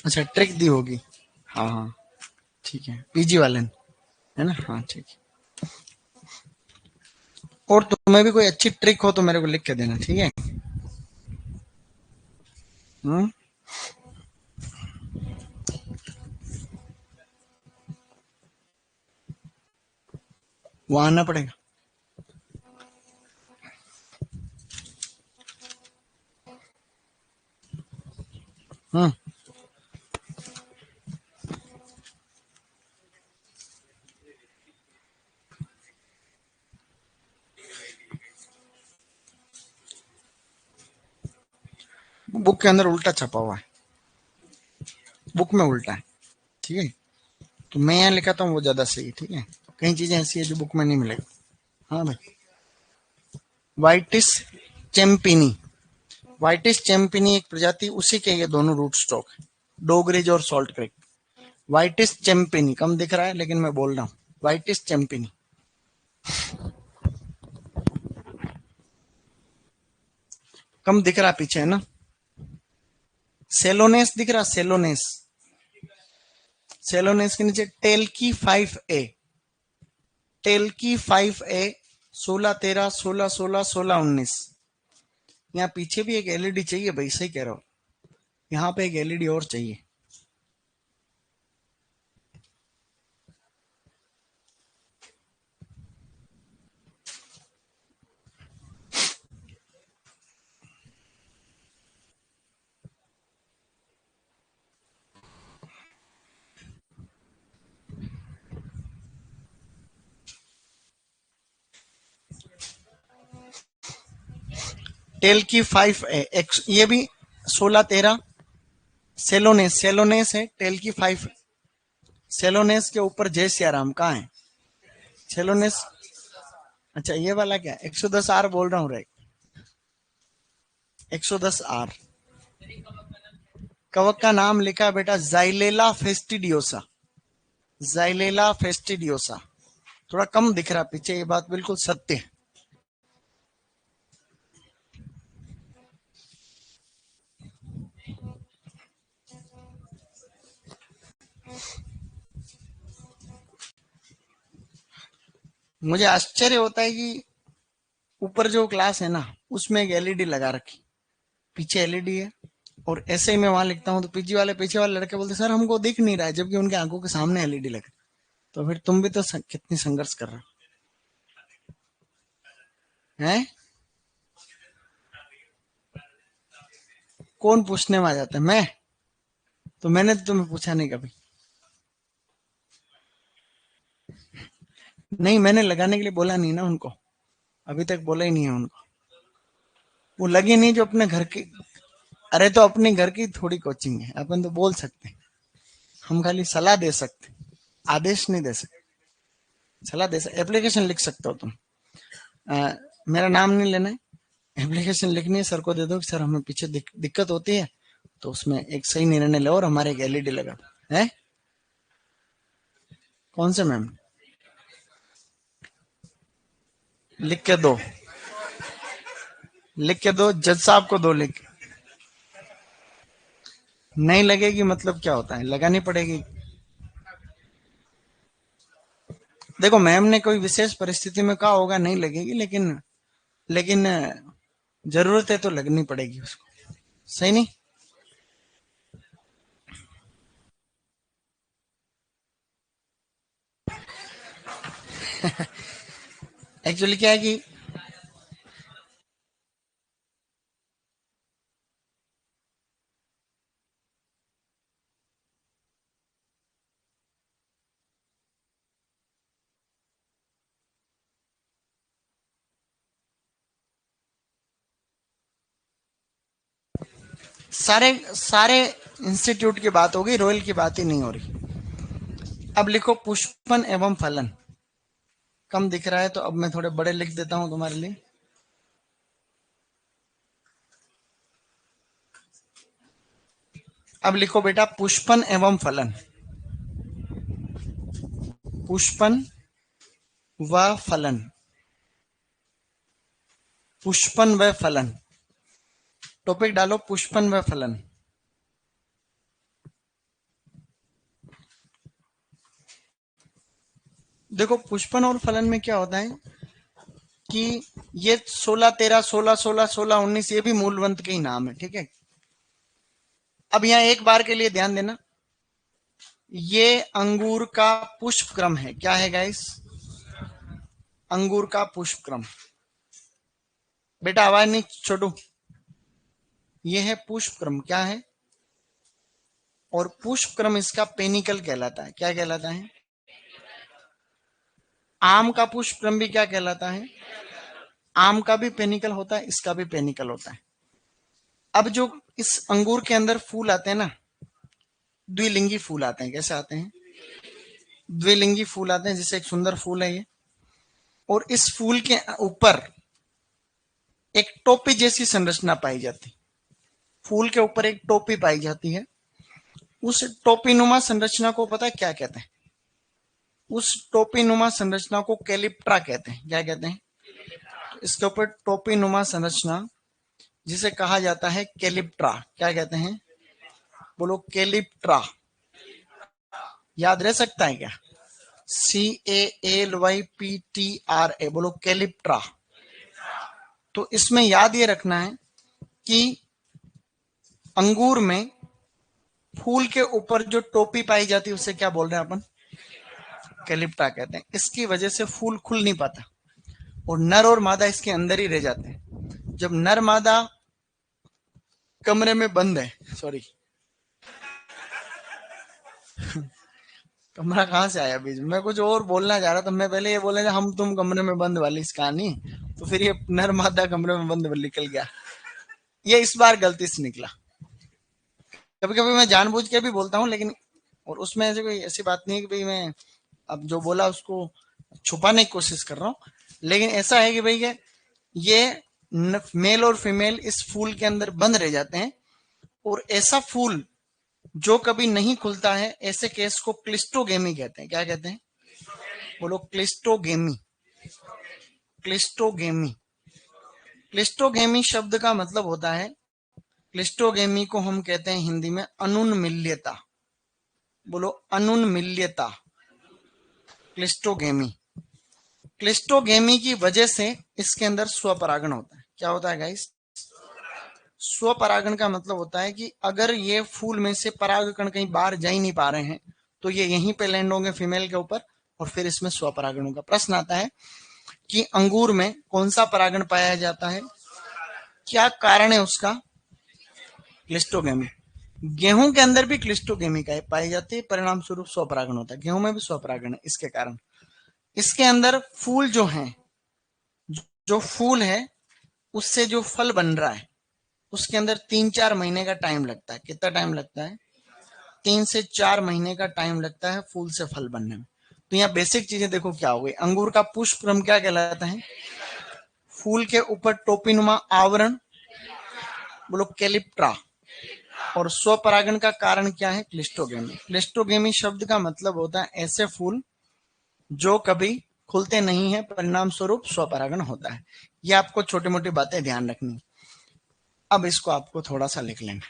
अच्छा, ट्रिक दी होगी। हाँ हाँ, ठीक है, पीजी वाले ने, है ना? हाँ ठीक है। और तुम्हें भी कोई अच्छी ट्रिक हो तो मेरे को लिख के देना, ठीक है? हम्म। वहां आना पड़ेगा। हम्म। बुक के अंदर उल्टा छपा हुआ है, बुक में उल्टा है, ठीक है? तो मैं यहाँ लिखाता हूँ वो ज्यादा सही है, ठीक है? कई चीजें ऐसी है जो बुक में नहीं मिलेगी। हाँ भाई। वाइटिस चैम्पिनी। वाइटिस चैम्पिनी एक प्रजाति, उसी के ये दोनों रूट स्टॉक है, डोगरेज और सॉल्ट क्रेक। वाइटिस चैम्पिनी कम दिख रहा है लेकिन मैं बोल रहा हूँ, वाइटिस चैम्पिनी। कम दिख रहा पीछे, है ना? सेलोनेस दिख रहा, सेलोनेस। सेलोनेस के नीचे टेल की 5A। टेल की 5A, 16 13 16 16 16 19। यहाँ पीछे भी एक एलईडी चाहिए भाई, सही कह रहा हो। यहाँ पे एक एलईडी और चाहिए। टेल की 5A, ये भी 16 13। सेलोनेस, सेलोनेस है टेल की 5। सेलोनेस के ऊपर जय सियाराम कहाँ है? सेलोनेस। अच्छा, ये वाला क्या? 110R बोल रहा हूँ रे, 110R। कवक का नाम लिखा बेटा, जाइलेला फेस्टिडियोसा। जाइलेला फेस्टिडियोसा। थोड़ा कम दिख रहा पीछे, ये बात बिल्कुल सत्य है। मुझे आश्चर्य होता है कि ऊपर जो क्लास है ना, उसमें एक एलईडी लगा रखी, पीछे एलईडी है, और ऐसे ही मैं वहां लिखता हूँ तो पीछे वाले लड़के बोलते सर हमको दिख नहीं रहा है, जबकि उनके आंखों के सामने एलईडी लगा। तो फिर तुम भी तो कितनी संघर्ष कर रहे हो हैं? कौन पूछने में आ जाता है? मैं? तो मैंने तो तुम्हें पूछा नहीं कभी। नहीं, मैंने लगाने के लिए बोला नहीं ना उनको, अभी तक बोला ही नहीं है उनको। वो लगे नहीं जो अपने घर की। अरे तो अपने घर की थोड़ी कोचिंग है, अपन तो बोल सकते हैं। हम खाली सलाह दे सकते, आदेश नहीं दे सकते। सलाह दे सकते, एप्लीकेशन लिख सकते हो तुम। मेरा नाम नहीं लेना है, एप्लीकेशन लिखनी है, सर को दे दो कि सर हमें पीछे दिक्कत होती है, तो उसमें एक सही निर्णय लो और हमारे एक एलईडी लगा दो। है? कौन से मैम? लिख के दो, लिख के दो, जज साहब को दो लिख के। नहीं लगेगी मतलब क्या होता है? लगानी पड़ेगी। देखो, मैम ने कोई विशेष परिस्थिति में कहा होगा नहीं लगेगी, लेकिन लेकिन जरूरत है तो लगनी पड़ेगी उसको। सही नहीं? एक्चुअली क्या है कि सारे सारे इंस्टीट्यूट की बात होगी, रॉयल की बात ही नहीं हो रही। अब लिखो पुष्पन एवं फलन। कम दिख रहा है तो अब मैं थोड़े बड़े लिख देता हूं तुम्हारे लिए। अब लिखो बेटा पुष्पन एवं फलन। पुष्पन व फलन। पुष्पन व फलन। टॉपिक डालो पुष्पन व फलन। देखो पुष्पन और फलन में क्या होता है कि ये 16 13 16 16 16 19 ये भी मूलवंत के ही नाम है, ठीक है। अब यहां एक बार के लिए ध्यान देना, ये अंगूर का पुष्प क्रम है। क्या है गाइस? अंगूर का पुष्प क्रम। बेटा आवाज नहीं छोटू, ये है पुष्प क्रम। क्या है? और पुष्प क्रम इसका पेनिकल कहलाता है। क्या कहलाता है? आम का पुष्प क्रम भी क्या कहलाता है? आम का भी पेनिकल होता है, इसका भी पेनिकल होता है। अब जो इस अंगूर के अंदर फूल आते हैं ना, द्विलिंगी फूल आते हैं। कैसे आते हैं? द्विलिंगी फूल आते हैं। जैसे एक सुंदर फूल है ये, और इस फूल के ऊपर एक टोपी जैसी संरचना पाई जाती। फूल के ऊपर एक टोपी पाई जाती है। उस टोपी नुमा संरचना को पता है क्या कहते हैं? उस टोपी नुमा संरचना को कैलिप्ट्रा कहते हैं। क्या कहते हैं? तो इसके ऊपर टोपी नुमा संरचना जिसे कहा जाता है कैलिप्ट्रा। क्या कहते हैं? बोलो कैलिप्ट्रा। याद रह सकता है क्या? CALYPTRA। बोलो कैलिप्ट्रा। तो इसमें याद ये रखना है कि अंगूर में फूल के ऊपर जो टोपी पाई जाती है उसे क्या बोल रहे हैं अपन? कैलिप्ट्रा कहते हैं। इसकी वजह से फूल खुल नहीं पाता और नर और मादा इसके अंदर ही रह जाते हैं। जब नर मादा कमरे में बंद है, सॉरी कमरा कहाँ से आया बीच में? मैं कुछ और बोलना चाह रहा था। मैं पहले ये बोले हम तुम कमरे में बंद वाली इस कहानी, तो फिर ये नर मादा कमरे में बंद निकल गया। ये इस बार गलती से निकला। कभी कभी मैं जानबूझ के भी बोलता हूँ, लेकिन और उसमें ऐसे कोई ऐसी बात नहीं है कि भाई मैं अब जो बोला उसको छुपाने की कोशिश कर रहा हूँ। लेकिन ऐसा है कि भाई ये मेल और फीमेल इस फूल के अंदर बंद रह जाते हैं, और ऐसा फूल जो कभी नहीं खुलता है, ऐसे केस को क्लिस्टोगेमी कहते हैं। क्या कहते हैं? बोलो क्लिस्टोगेमी। क्लिस्टोगेमी। क्लिस्टोगेमी शब्द का मतलब होता है, क्लिस्टोगेमी को हम कहते हैं हिंदी में अनुन्मिल्यता। बोलो अनुन्मिल्यता। क्लिस्टोगेमी। क्लिस्टोगेमी की वजह से इसके अंदर स्वपरागण होता है। क्या होता है गाइस? स्वपरागण का मतलब होता है कि अगर ये फूल में से पराग कण कहीं बाहर जा ही नहीं पा रहे हैं, तो ये यहीं पे लैंड होंगे फीमेल के ऊपर, और फिर इसमें स्वपरागण होगा। प्रश्न आता है कि अंगूर में कौन सा परागण पाया जाता है? क्या कारण है उसका? क्लिस्टोगेमी। गेहूं के अंदर भी क्लिस्टोगेमी का पाई जाती है, परिणाम स्वरूप स्वपरागण होता है। गेहूं में भी स्वपरागण है। इसके कारण इसके अंदर फूल जो है, जो फूल है उससे जो फल बन रहा है उसके अंदर 3-4 महीने का टाइम लगता है। कितना टाइम लगता है? 3 से 4 महीने का टाइम लगता है फूल से फल बनने में। तो यहाँ बेसिक चीजें देखो क्या हो गई। अंगूर का पुष्प क्रम क्या कहलाता है? फूल के ऊपर टोपीनुमा आवरण, बोलो कैलिप्ट्रा। और स्वपरागण का कारण क्या है? क्लिस्टोगेमी। क्लिस्टोगेमी शब्द का मतलब होता है ऐसे फूल जो कभी खुलते नहीं है, परिणाम स्वरूप स्वपरागण होता है। ये आपको छोटी मोटी बातें ध्यान रखनी। अब इसको आपको थोड़ा सा लिख लेना,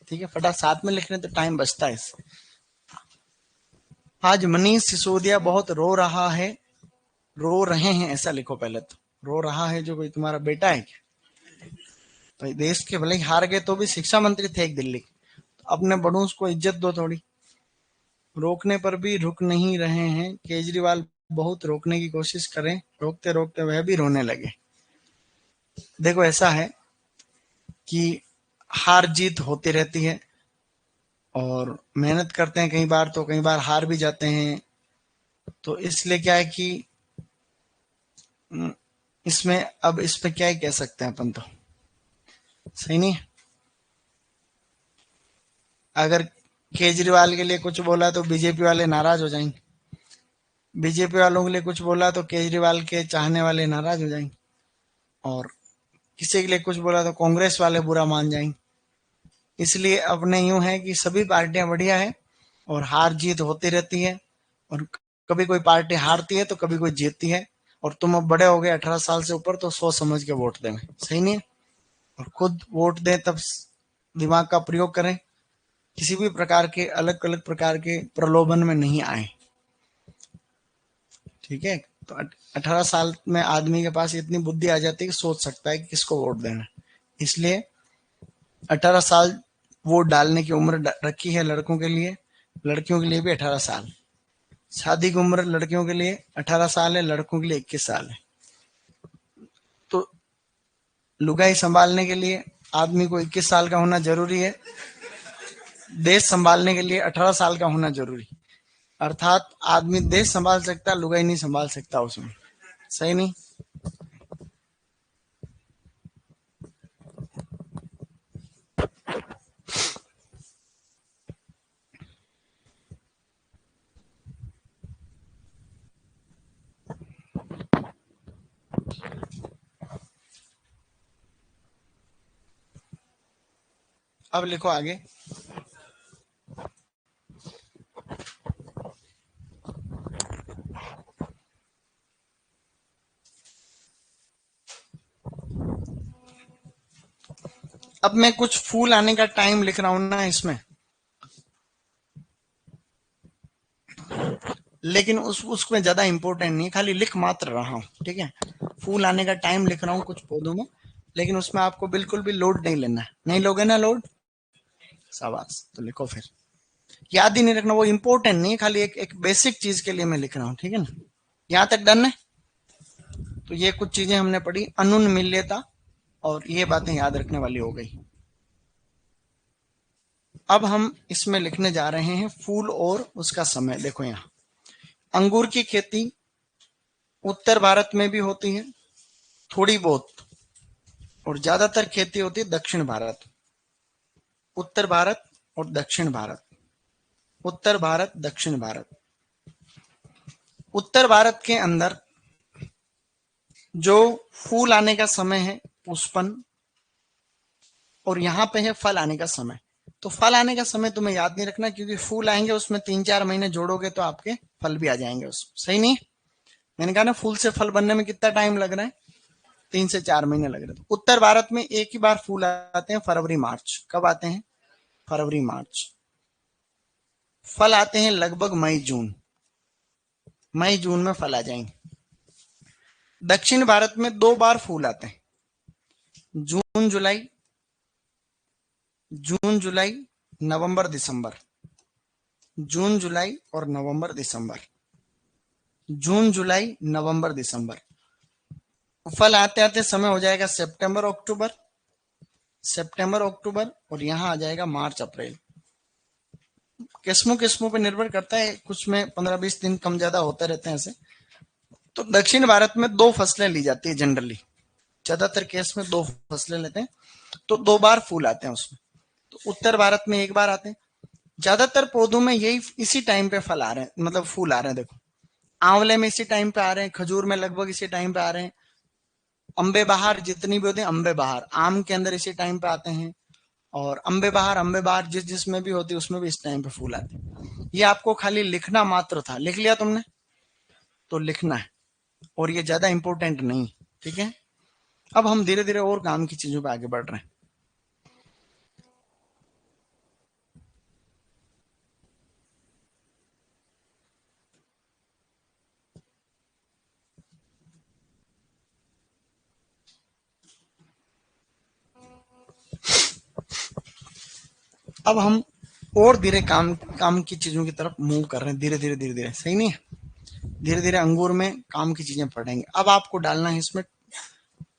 ठीक है। फटाफट साथ में लिखने तो टाइम बचता है इससे। आज मनीष सिसोदिया बहुत रो रहा है, रो रहे हैं ऐसा लिखो पहले तो। रो रहा है जो कोई तुम्हारा बेटा है क्या? भाई देश के भले ही हार गए तो भी शिक्षा मंत्री थे एक दिल्ली के, तो अपने बड़ों को इज्जत दो थोड़ी। रोकने पर भी रुक नहीं रहे हैं केजरीवाल, बहुत रोकने की कोशिश करें, रोकते रोकते वह भी रोने लगे। देखो ऐसा है कि हार जीत होती रहती है, और मेहनत करते हैं कई बार तो कई बार हार भी जाते हैं। तो इसलिए क्या है कि इसमें अब इस पे क्या ही कह सकते हैं अपन, तो सही नहीं है। अगर केजरीवाल के लिए कुछ बोला तो बीजेपी वाले नाराज हो जाएंगे, बीजेपी वालों के लिए कुछ बोला तो केजरीवाल के चाहने वाले नाराज हो जाएंगे, और किसी के लिए कुछ बोला तो कांग्रेस वाले बुरा मान जाएंगे। इसलिए अपने यूं है कि सभी पार्टियां बढ़िया है और हार जीत होती रहती है, और कभी कोई पार्टी हारती है तो कभी कोई जीतती है। और तुम अब बड़े हो गए 18 साल से ऊपर, तो सोच समझ के वोट दें, सही नहीं है? और खुद वोट दें तब दिमाग का प्रयोग करें, किसी भी प्रकार के अलग अलग प्रकार के प्रलोभन में नहीं आए, ठीक है? तो 18 साल में आदमी के पास इतनी बुद्धि आ जाती है कि सोच सकता है कि किसको वोट देना। इसलिए 18 साल वोट डालने की उम्र रखी है लड़कों के लिए, लड़कियों के लिए भी 18 साल। शादी की उम्र लड़कियों के लिए 18 साल है, लड़कों के लिए 21 साल है। तो लुगाई संभालने के लिए आदमी को 21 साल का होना जरूरी है, देश संभालने के लिए 18 साल का होना जरूरी। अर्थात आदमी देश संभाल सकता, लुगाई नहीं संभाल सकता उसमें, सही नहीं? अब लिखो आगे। अब मैं कुछ फूल आने का टाइम लिख रहा हूं ना इसमें, लेकिन उसमें ज्यादा इंपॉर्टेंट नहीं, खाली लिख मात्र रहा हूं, ठीक है? फूल आने का टाइम लिख रहा हूं कुछ पौधों में, लेकिन उसमें आपको बिल्कुल भी लोड नहीं लेना है। नहीं लोगे ना लोड, शाबाश, तो लिखो फिर। याद ही नहीं रखना, वो इंपॉर्टेंट नहीं है, खाली एक बेसिक चीज के लिए मैं लिख रहा हूं, ठीक है ना? यहां तक डन है? तो ये कुछ चीजें हमने पढ़ी, अनुन मिल्यता, और ये बातें याद रखने वाली हो गई। अब हम इसमें लिखने जा रहे हैं फूल और उसका समय। देखो यहाँ अंगूर की खेती उत्तर भारत में भी होती है थोड़ी बहुत, और ज्यादातर खेती होती है दक्षिण भारत, उत्तर भारत और दक्षिण भारत, उत्तर भारत दक्षिण भारत। उत्तर भारत के अंदर जो फूल आने का समय है पुष्पन, और यहाँ पे है फल आने का समय। तो फल आने का समय तुम्हें याद नहीं रखना, क्योंकि फूल आएंगे उसमें 3-4 महीने जोड़ोगे तो आपके फल भी आ जाएंगे उसमें, सही नहीं? मैंने कहा ना फूल से फल बनने में कितना टाइम लग रहा है, 3 से 4 महीने लग रहे हैं। तो उत्तर भारत में एक ही बार फूल आते हैं, फरवरी मार्च। कब आते हैं? फरवरी मार्च। फल आते हैं लगभग मई जून, मई जून में फल आ जाएंगे। दक्षिण भारत में 2 बार फूल आते हैं, जून जुलाई, जून जुलाई नवंबर दिसंबर, जून जुलाई और नवंबर दिसंबर, जून जुलाई नवंबर दिसंबर। फल आते आते समय हो जाएगा सितंबर अक्टूबर, सितंबर अक्टूबर, और यहां आ जाएगा मार्च अप्रैल। किस्मों किस्मों पर निर्भर करता है, कुछ में 15-20 दिन कम ज्यादा होते रहते हैं ऐसे। तो दक्षिण भारत में 2 फसलें ली जाती है जनरली, ज्यादातर केस में 2 फसलें लेते हैं, तो 2 बार फूल आते हैं उसमें। तो उत्तर भारत में 1 बार आते हैं। ज्यादातर पौधों में यही इसी टाइम पे फल आ रहे हैं, मतलब फूल आ रहे हैं। देखो आंवले में इसी टाइम पे आ रहे हैं, खजूर में लगभग इसी टाइम पे आ रहे हैं, अम्बे बहार जितनी भी होती है अम्बे बहार, आम के अंदर इसी टाइम पे आते हैं, और अम्बे बहार जिस जिसमें भी होती है उसमें भी इस टाइम पे फूल आते हैं। ये आपको खाली लिखना मात्र था, लिख लिया तुमने? तो लिखना है, और ये ज्यादा इंपॉर्टेंट नहीं, ठीक है? अब हम धीरे धीरे और काम की चीजों पे आगे बढ़ रहे हैं। अब हम और धीरे काम काम की चीजों की तरफ मूव कर रहे हैं, धीरे धीरे धीरे धीरे, सही नहीं है? धीरे धीरे अंगूर में काम की चीजें पढ़ेंगे। अब आपको डालना है इसमें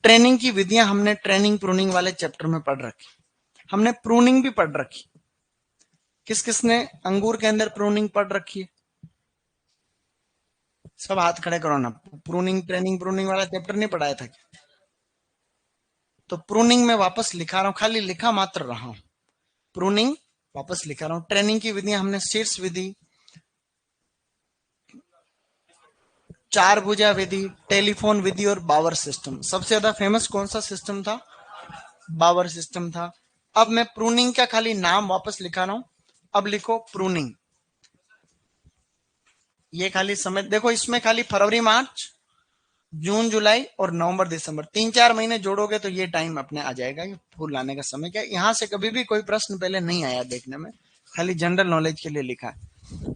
ट्रेनिंग की विधियां। हमने ट्रेनिंग प्रूनिंग वाले चैप्टर में पढ़ रखी, हमने प्रूनिंग भी पढ़ रखी। किस किसने अंगूर के अंदर प्रूनिंग पढ़ रखी है? सब हाथ खड़े करो ना। प्रूनिंग ट्रेनिंग प्रूनिंग वाला चैप्टर नहीं पढ़ाया था क्या? तो प्रूनिंग में वापस लिखा रहा हूं, खाली लिखा मात्र रहा हूं। प्रूनिंग वापस लिखा रहा हूं, ट्रेनिंग की विधियां हमने शीर्ष विधि, चार भुजा विधि, टेलीफोन विधि और बावर सिस्टम। सबसे ज्यादा फेमस कौन सा सिस्टम था? बावर सिस्टम था। अब मैं प्रूनिंग का खाली नाम वापस लिखा रहा हूं, अब लिखो प्रूनिंग। ये खाली समय देखो, इसमें खाली फरवरी मार्च जून जुलाई और नवंबर दिसंबर 3-4 महीने जोड़ोगे तो ये टाइम अपने आ जाएगा। ये फूल लाने का समय क्या, यहां से कभी भी कोई प्रश्न पहले नहीं आया देखने में, खाली जनरल नॉलेज के लिए लिखा है।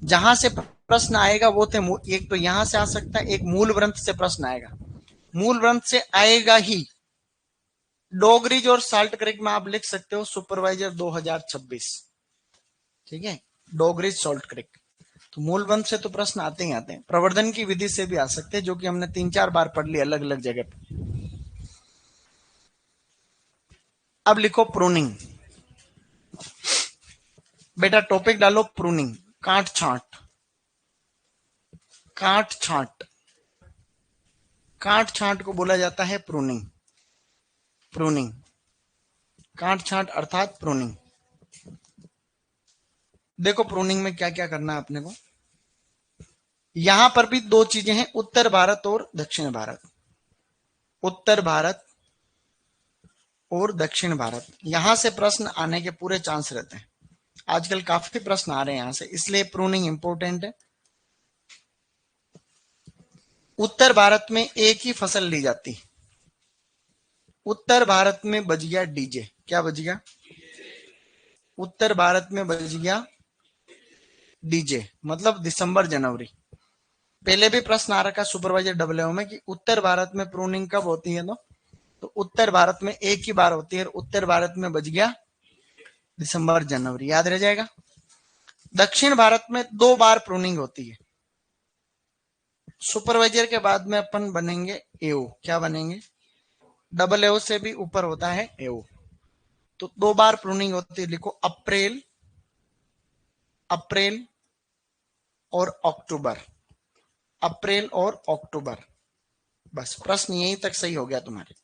जहां से प्रश्न आएगा वो थे, एक तो यहां से आ सकता है, एक मूल ग्रंथ से प्रश्न आएगा, मूल ग्रंथ से आएगा ही। डोगरीज और साल्ट क्रिक में आप लिख सकते हो सुपरवाइजर 2026, ठीक है, डोगरीज सॉल्ट क्रिक। तो मूल ग्रंथ से तो प्रश्न आते ही आते हैं, प्रवर्धन की विधि से भी आ सकते हैं, जो कि हमने 3-4 बार पढ़ ली अलग अलग जगह पे। अब लिखो प्रूनिंग। बेटा टॉपिक डालो प्रूनिंग, काट छांट, काट छांट, काट छांट को बोला जाता है प्रूनिंग। प्रूनिंग, काट छांट अर्थात प्रूनिंग। देखो प्रूनिंग में क्या क्या करना है अपने को। यहां पर भी दो चीजें हैं, उत्तर भारत और दक्षिण भारत। उत्तर भारत और दक्षिण भारत, यहां से प्रश्न आने के पूरे चांस रहते हैं। आजकल काफी प्रश्न आ रहे हैं यहां से, इसलिए प्रूनिंग इंपॉर्टेंट है। उत्तर भारत में एक ही फसल ली जाती। उत्तर भारत में बज गया डीजे, क्या बज गया? उत्तर भारत में बज गया डीजे, मतलब दिसंबर जनवरी। पहले भी प्रश्न आ रखा सुपरवाइजर डब्ल्यू में कि उत्तर भारत में प्रूनिंग कब होती है, तो उत्तर भारत में एक ही बार होती है, उत्तर भारत में बज गया दिसंबर जनवरी, याद रह जाएगा। दक्षिण भारत में 2 बार प्रूनिंग होती है। सुपरवाइजर के बाद में अपन बनेंगे एओ, क्या बनेंगे? डबल एओ से भी ऊपर होता है एओ। तो 2 बार प्रूनिंग होती है, लिखो अप्रैल, अप्रैल और अक्टूबर, अप्रैल और अक्टूबर। बस प्रश्न यहीं तक सही हो गया तुम्हारे,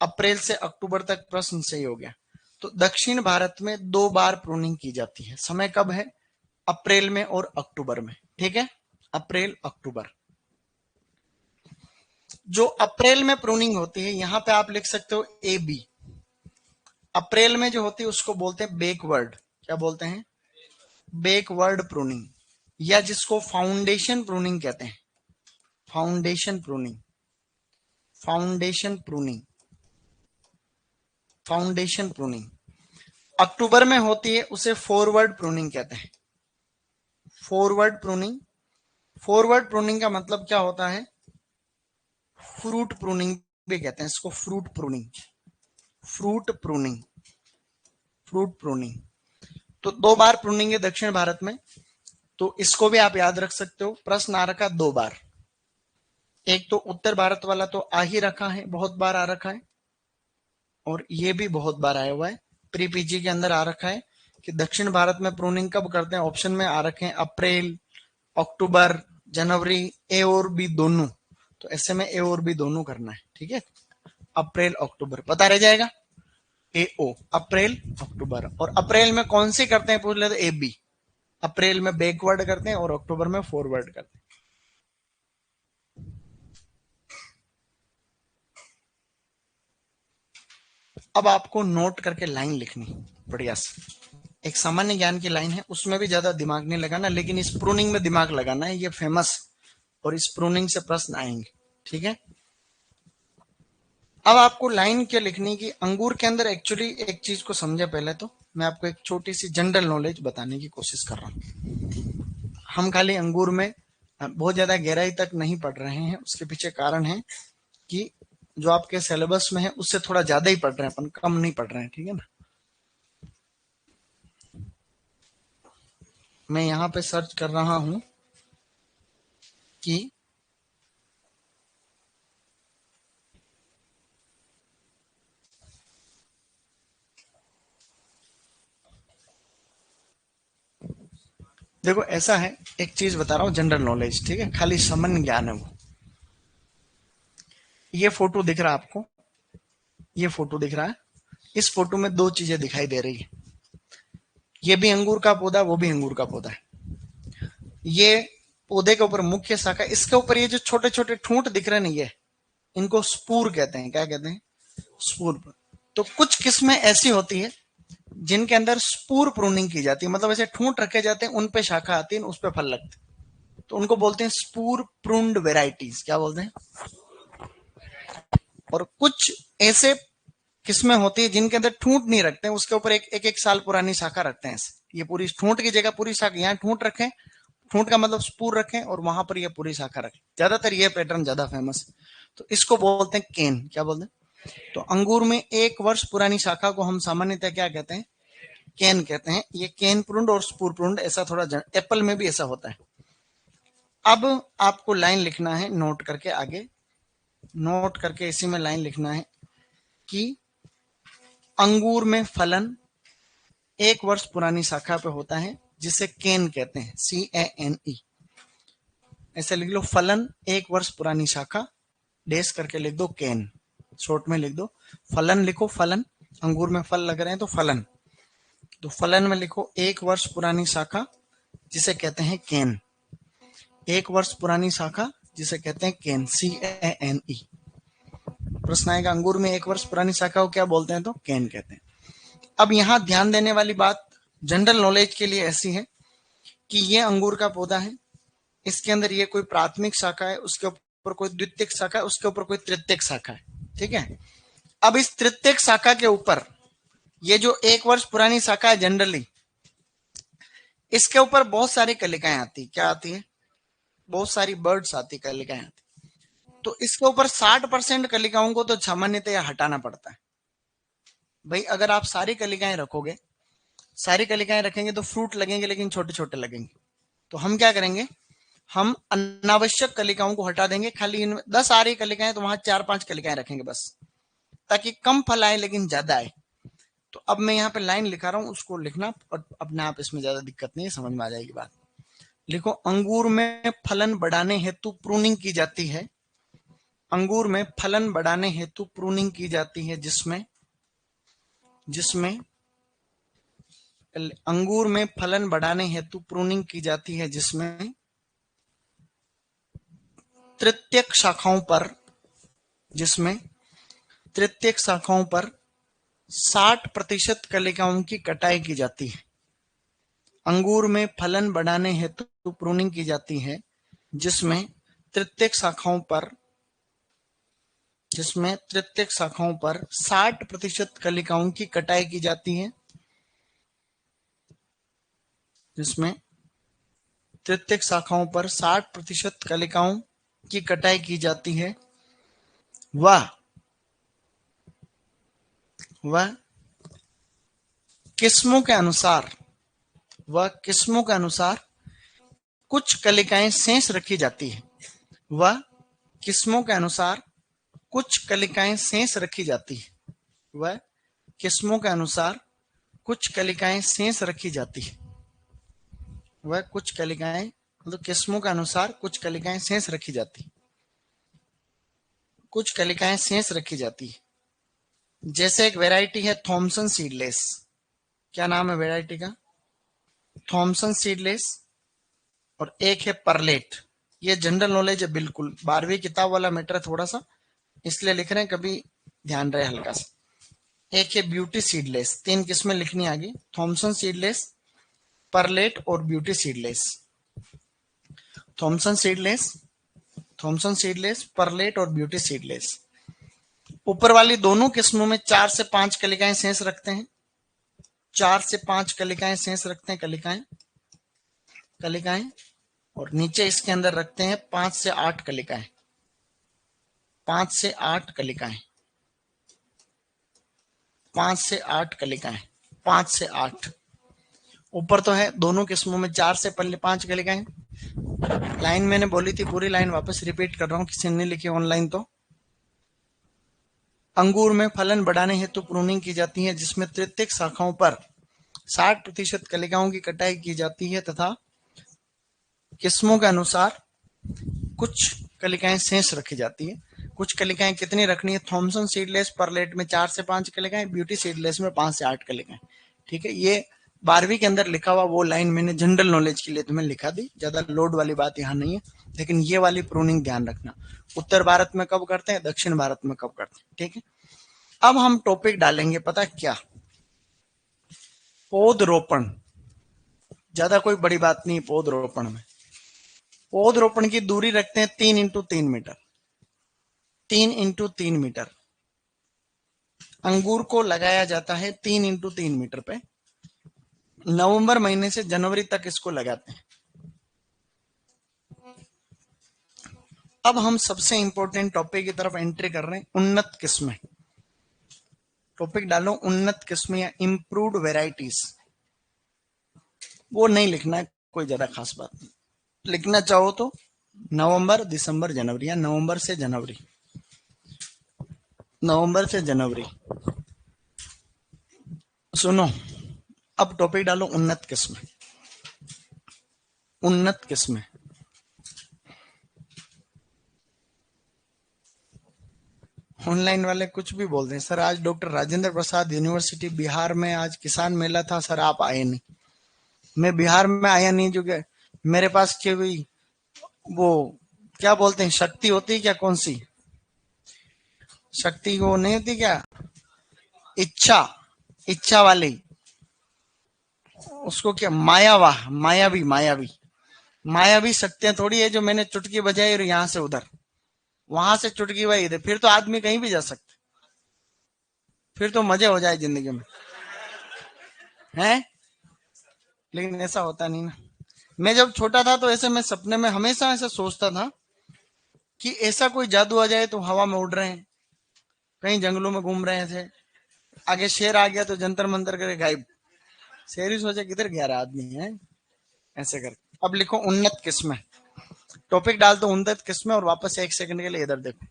अप्रैल से अक्टूबर तक प्रश्न सही हो गया। तो दक्षिण भारत में 2 बार प्रूनिंग की जाती है। समय कब है? अप्रैल में और अक्टूबर में, ठीक है, अप्रैल अक्टूबर। जो अप्रैल में प्रूनिंग होती है, यहां पे आप लिख सकते हो ए बी। अप्रैल में जो होती है उसको बोलते हैं बैकवर्ड, क्या बोलते हैं? बैकवर्ड प्रूनिंग, या जिसको फाउंडेशन प्रूनिंग कहते हैं। Foundation pruning, foundation pruning, foundation pruning. अक्टूबर में होती है उसे फॉरवर्ड प्रूनिंग कहते हैं। फॉरवर्ड प्रूनिंग, फॉरवर्ड प्रूनिंग का मतलब क्या होता है? फ्रूट प्रूनिंग भी कहते हैं इसको, fruit pruning, fruit pruning, fruit pruning. तो 2 बार प्रूनिंग है दक्षिण भारत में, तो इसको भी आप याद रख सकते हो। प्रश्न आ रखा 2 बार, एक तो उत्तर भारत वाला तो आ ही रखा है, बहुत बार आ रखा है, और ये भी बहुत बार आया हुआ है, प्री पीजी के अंदर आ रखा है कि दक्षिण भारत में प्रूनिंग कब करते हैं। ऑप्शन में आ रखे हैं अप्रैल, अक्टूबर, जनवरी, ए और बी दोनों। तो ऐसे में ए और बी दोनों करना है, ठीक है, अप्रैल अक्टूबर पता रह जाएगा। ए ओ अप्रैल अक्टूबर, और अप्रैल में कौन सी करते हैं पूछ लेते, ए बी। अप्रैल में बैकवर्ड करते हैं और अक्टूबर में फॉरवर्ड करते हैं। अब आपको नोट करके लाइन लिखनी बढ़िया से, एक सामान्य ज्ञान की लाइन है, उसमें भी ज्यादा दिमाग नहीं लगाना, लेकिन इस प्रूनिंग में दिमाग लगाना है, ये फेमस, और इस प्रूनिंग से प्रश्न आएंगे, ठीक है। अब आपको लाइन क्या लिखनी की, अंगूर के अंदर एक्चुअली एक चीज को समझे पहले, तो मैं आपको एक छोटी सी जनरल नॉलेज बताने की कोशिश कर रहा हूं। हम खाली अंगूर में बहुत ज्यादा गहराई तक नहीं पढ़ रहे हैं, उसके पीछे कारण है कि जो आपके सिलेबस में है उससे थोड़ा ज्यादा ही पढ़ रहे हैं अपन, कम नहीं पढ़ रहे हैं, ठीक है ना। मैं यहां पे सर्च कर रहा हूं कि देखो ऐसा है, एक चीज बता रहा हूँ जनरल नॉलेज, ठीक है, खाली सामान्य ज्ञान है वो। ये फोटो दिख रहा है आपको, ये फोटो दिख रहा है, इस फोटो में दो चीजें दिखाई दे रही है। ये भी अंगूर का पौधा, वो भी अंगूर का पौधा है। ये पौधे के ऊपर मुख्य शाखा, इसके ऊपर ये जो छोटे छोटे ठूंठ दिख रहे हैं, ये इनको स्पूर कहते हैं। क्या कहते हैं? स्पूर। तो कुछ किस्में ऐसी होती है जिनके अंदर स्पूर प्रूनिंग की जाती है, मतलब ऐसे ठूंठ रखे जाते हैं, उन पे शाखा आती है, उस पे फल लगते हैं, तो उनको बोलते हैं स्पूर प्रून्ड वेराइटीज। क्या बोलते हैं? और कुछ ऐसे किस्में होती है जिनके अंदर ठूंठ नहीं रखते हैं, उसके ऊपर एक एक साल पुरानी शाखा रखते हैं। ये पूरी ठूंठ की जगह पूरी शाखा, यहाँ ठूंठ रखें, ठूंठ का मतलब स्पूर रखें, और वहां पर ये पूरी शाखा रखें। ज्यादातर ये पैटर्न ज्यादा फेमस है, तो इसको बोलते हैं केन। क्या बोलते हैं? तो अंगूर में 1 वर्ष पुरानी शाखा को हम सामान्यतः क्या कहते हैं? केन कहते हैं। ये केन प्रून्ड और स्पूर प्रून्ड ऐसा थोड़ा एप्पल में भी ऐसा होता है। अब आपको लाइन लिखना है नोट करके, आगे नोट करके इसी में लाइन लिखना है कि अंगूर में फलन 1 वर्ष पुरानी शाखा पे होता है, जिसे केन कहते हैं, CANE। ऐसे लिख लो, फलन 1 वर्ष पुरानी शाखा, डेस करके लिख दो केन, शॉर्ट में लिख दो। फलन लिखो, फलन, अंगूर में फल लग रहे हैं तो फलन, तो फलन में लिखो 1 वर्ष पुरानी शाखा जिसे कहते हैं केन। 1 वर्ष पुरानी शाखा जिसे कहते हैं केन, CANE। प्रश्न आएगा अंगूर में 1 वर्ष पुरानी शाखा को क्या बोलते हैं? तो केन कहते हैं। अब यहां ध्यान देने वाली बात जनरल नॉलेज के लिए ऐसी है कि ये अंगूर का पौधा है, इसके अंदर ये कोई प्राथमिक शाखा है, उसके ऊपर कोई द्वितीयक शाखा है, उसके ऊपर कोई तृतीयक शाखा है। ठीक है। अब इस तृतीयक शाखा के ऊपर ये जो 1 वर्ष पुरानी शाखा है, जनरली इसके ऊपर बहुत सारी कलिकाएं आती। क्या आती है? बहुत सारी बर्ड्स आती, कलिकाएं आती। तो इसके ऊपर 60% कलिकाओं को तो सामान्यतः हटाना पड़ता है। भाई अगर आप सारी कलिकाएं रखोगे, सारी कलिकाएं रखेंगे तो फ्रूट लगेंगे, लेकिन छोटे छोटे लगेंगे। तो हम क्या करेंगे? हम अनावश्यक कलिकाओं को हटा देंगे। खाली इन 10 आ रही कलिकाएं तो वहां 4-5 कलिकाएं रखेंगे बस, ताकि कम फल आए लेकिन ज्यादा आए। तो अब मैं यहाँ पे लाइन लिखा रहा हूं, उसको लिखना, और अपने आप इसमें ज्यादा दिक्कत नहीं है, समझ में आ जाएगी बात। लिखो, अंगूर में फलन बढ़ाने हेतु प्रूनिंग की जाती है। अंगूर में फलन बढ़ाने हेतु प्रूनिंग की जाती है, जिसमें अंगूर में फलन बढ़ाने हेतु प्रूनिंग की जाती है, जिसमें तृतीयक शाखाओं पर 60% कलिकाओं की कटाई की जाती है। अंगूर में फलन बढ़ाने हेतु प्रूनिंग की जाती है, जिसमें तृतीयक शाखाओं पर 60% कलिकाओं की कटाई की जाती है, जिसमें तृतीयक शाखाओं पर 60% कलिकाओं की कटाई की जाती है। वह किस्मों के अनुसार कुछ कलिकाएं शेष रखी जाती है। वह किस्मों के अनुसार कुछ कलिकाएं शेष रखी जाती है। वह किस्मों के अनुसार कुछ कलिकाएं शेष रखी जाती है। वह कुछ कलिकाएं, मतलब किस्मों के अनुसार कुछ कलिकाएं शेष रखी जाती है। कुछ कलिकाएं शेष रखी जाती है। जैसे एक वैरायटी है थॉमसन सीडलेस। क्या नाम है वैरायटी का? Thomson seedless. और एक है परलेट। ये जनरल नॉलेज है, बिल्कुल 12वीं किताब वाला मैटर है थोड़ा सा, इसलिए लिख रहे हैं, कभी ध्यान रहे हल्का सा। एक है ब्यूटी सीडलेस। 3 किस्में लिखनी आ गई, थॉमसन सीडलेस, परलेट और ब्यूटी सीडलेस। थॉमसन सीडलेस, परलेट और ब्यूटी सीडलेस। ऊपर वाली दोनों किस्मों में 4 से 5 कलिकाएं शेष रखते हैं। 4 से 5 कलिकाएं शेष रखते हैं, कलिकाएं। और नीचे इसके अंदर रखते हैं 5 से 8 कलिकाएं। 5 से 8 कलिकाएं। 5 से 8 कलिकाएं। 5 से 8। ऊपर तो है दोनों किस्मों में 4 से 5 कलिकाएं। लाइन मैंने बोली थी, पूरी लाइन वापस रिपीट कर रहा हूं, किसी ने लिखी ऑनलाइन तो। अंगूर में फलन बढ़ाने हेतु प्रूनिंग की जाती है, जिसमें तृतीयक शाखाओं पर 60% कलिकाओं की कटाई की जाती है, तथा किस्मों के अनुसार कुछ कलिकाएं शेष रखी जाती है। कुछ कलिकाएं कितनी रखनी है? थॉमसन सीडलेस, परलेट में 4 से 5 कलिकाएं, ब्यूटी सीडलेस में 5 से 8 कलिकाएं। ठीक है, ये 12वीं के अंदर लिखा हुआ वो लाइन मैंने जनरल नॉलेज के लिए तुम्हें लिखा दी, ज्यादा लोड वाली बात यहाँ नहीं है, लेकिन ये वाली प्रूनिंग ध्यान रखना। उत्तर भारत में कब करते हैं, दक्षिण भारत में कब करते हैं, ठीक है। अब हम टॉपिक डालेंगे, पता है क्या, पौधरोपण। ज्यादा कोई बड़ी बात नहीं पौधरोपण में। पौधरोपण की दूरी रखते हैं 3x3 मीटर। 3x3 metre. अंगूर को लगाया जाता है 3x3 मीटर पे। नवंबर महीने से जनवरी तक इसको लगाते हैं। अब हम सबसे इंपॉर्टेंट टॉपिक की तरफ एंट्री कर रहे हैं, उन्नत किस्में। टॉपिक डालो उन्नत किस्में या इंप्रूव्ड वेराइटीज। वो नहीं लिखना है, कोई ज्यादा खास बात नहीं। लिखना चाहो तो नवंबर, दिसंबर, जनवरी, या नवंबर से जनवरी। नवंबर से जनवरी। सुनो, अब टॉपिक डालो उन्नत किस्में। उन्नत किस्में। ऑनलाइन वाले कुछ भी बोलते हैं, सर आज डॉक्टर राजेंद्र प्रसाद यूनिवर्सिटी बिहार में आज किसान मेला था, सर आप आए नहीं। मैं बिहार में आया नहीं, जो कि मेरे पास कोई वो क्या बोलते हैं शक्ति होती है क्या, कौन सी शक्ति, वो नहीं होती क्या, इच्छा, इच्छा वाली, उसको क्या, मायावाह, मायावी, मायावी। मायावी शक्तियां थोड़ी है जो मैंने चुटकी बजाई और यहां से उधर, वहां से चुटकी बजाई इधर, फिर तो आदमी कहीं भी जा सकता, फिर तो मजे हो जाए जिंदगी में, हैं। लेकिन ऐसा होता नहीं ना। मैं जब छोटा था तो ऐसे मैं सपने में हमेशा ऐसा सोचता था कि ऐसा कोई जादू आ जाए तो हवा में उड़ रहे हैं, कहीं जंगलों में घूम रहे थे, आगे शेर आ गया तो जंतर मंतर करके गायब। शेर ही सोचा किधर गया रहा आदमी है, ऐसे कर। अब लिखो उन्नत किस्में। टॉपिक डाल दो उन्नत किस्में और वापस 1 सेकंड के लिए इधर देखो।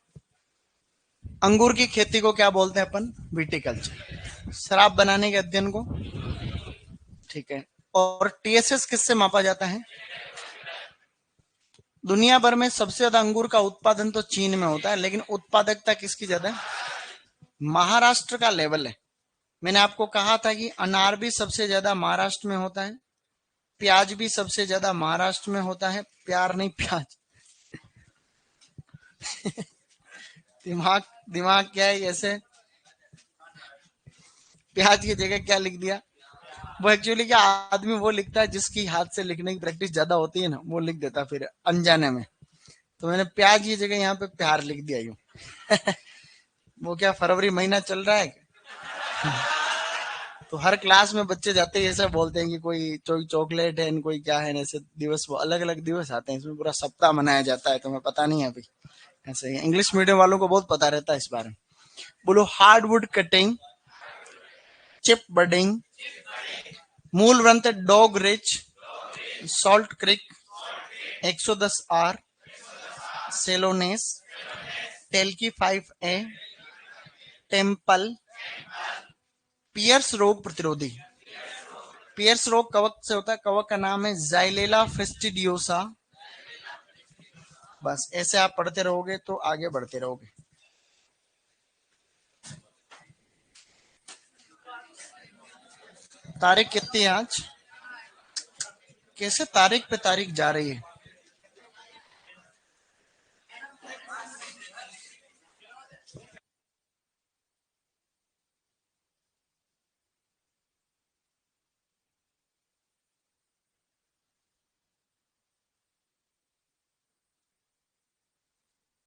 अंगूर की खेती को क्या बोलते हैं अपन, विटिकल्चर। शराब बनाने के अध्ययन को, ठीक है। और टीएसएस किससे मापा जाता है। दुनिया भर में सबसे ज्यादा अंगूर का उत्पादन तो चीन में होता है, लेकिन उत्पादकता किसकी ज्यादा है, महाराष्ट्र का लेवल है। मैंने आपको कहा था कि अनार भी सबसे ज्यादा महाराष्ट्र में होता है, प्याज भी सबसे ज्यादा महाराष्ट्र में होता है, प्यार नहीं प्याज। दिमाग, दिमाग क्या है ऐसे, प्याज की जगह क्या लिख दिया। वो एक्चुअली क्या, आदमी वो लिखता है जिसकी हाथ से लिखने की प्रैक्टिस ज्यादा होती है ना, वो लिख देता फिर अनजाने में। तो मैंने प्याज की जगह यहाँ पे प्यार लिख दिया यूं। वो क्या फरवरी महीना चल रहा है, तो हर क्लास में बच्चे जाते ही ऐसा बोलते हैं कि कोई चॉकलेट है, कोई क्या है, ऐसे दिवस, वो अलग अलग दिवस आते हैं, इसमें पूरा सप्ताह मनाया जाता है, तुम्हें पता नहीं है अभी। ऐसे इंग्लिश मीडियम वालों को बहुत पता रहता है इस बारे में। बोलो हार्डवुड कटिंग, चिप बडिंग, मूल ग्रंथ Dogridge, Salt Creek, 110 R, सेलोनेस, टेल्की 5A, टेम्पल, पियर्स रोग प्रतिरोधी। पियर्स रोग कवक से होता है, कवक का नाम है जाइलेला फेस्टिडियोसा। बस ऐसे आप पढ़ते रहोगे तो आगे बढ़ते रहोगे। तारीख कितनी है आज, कैसे तारीख पे तारीख जा रही है।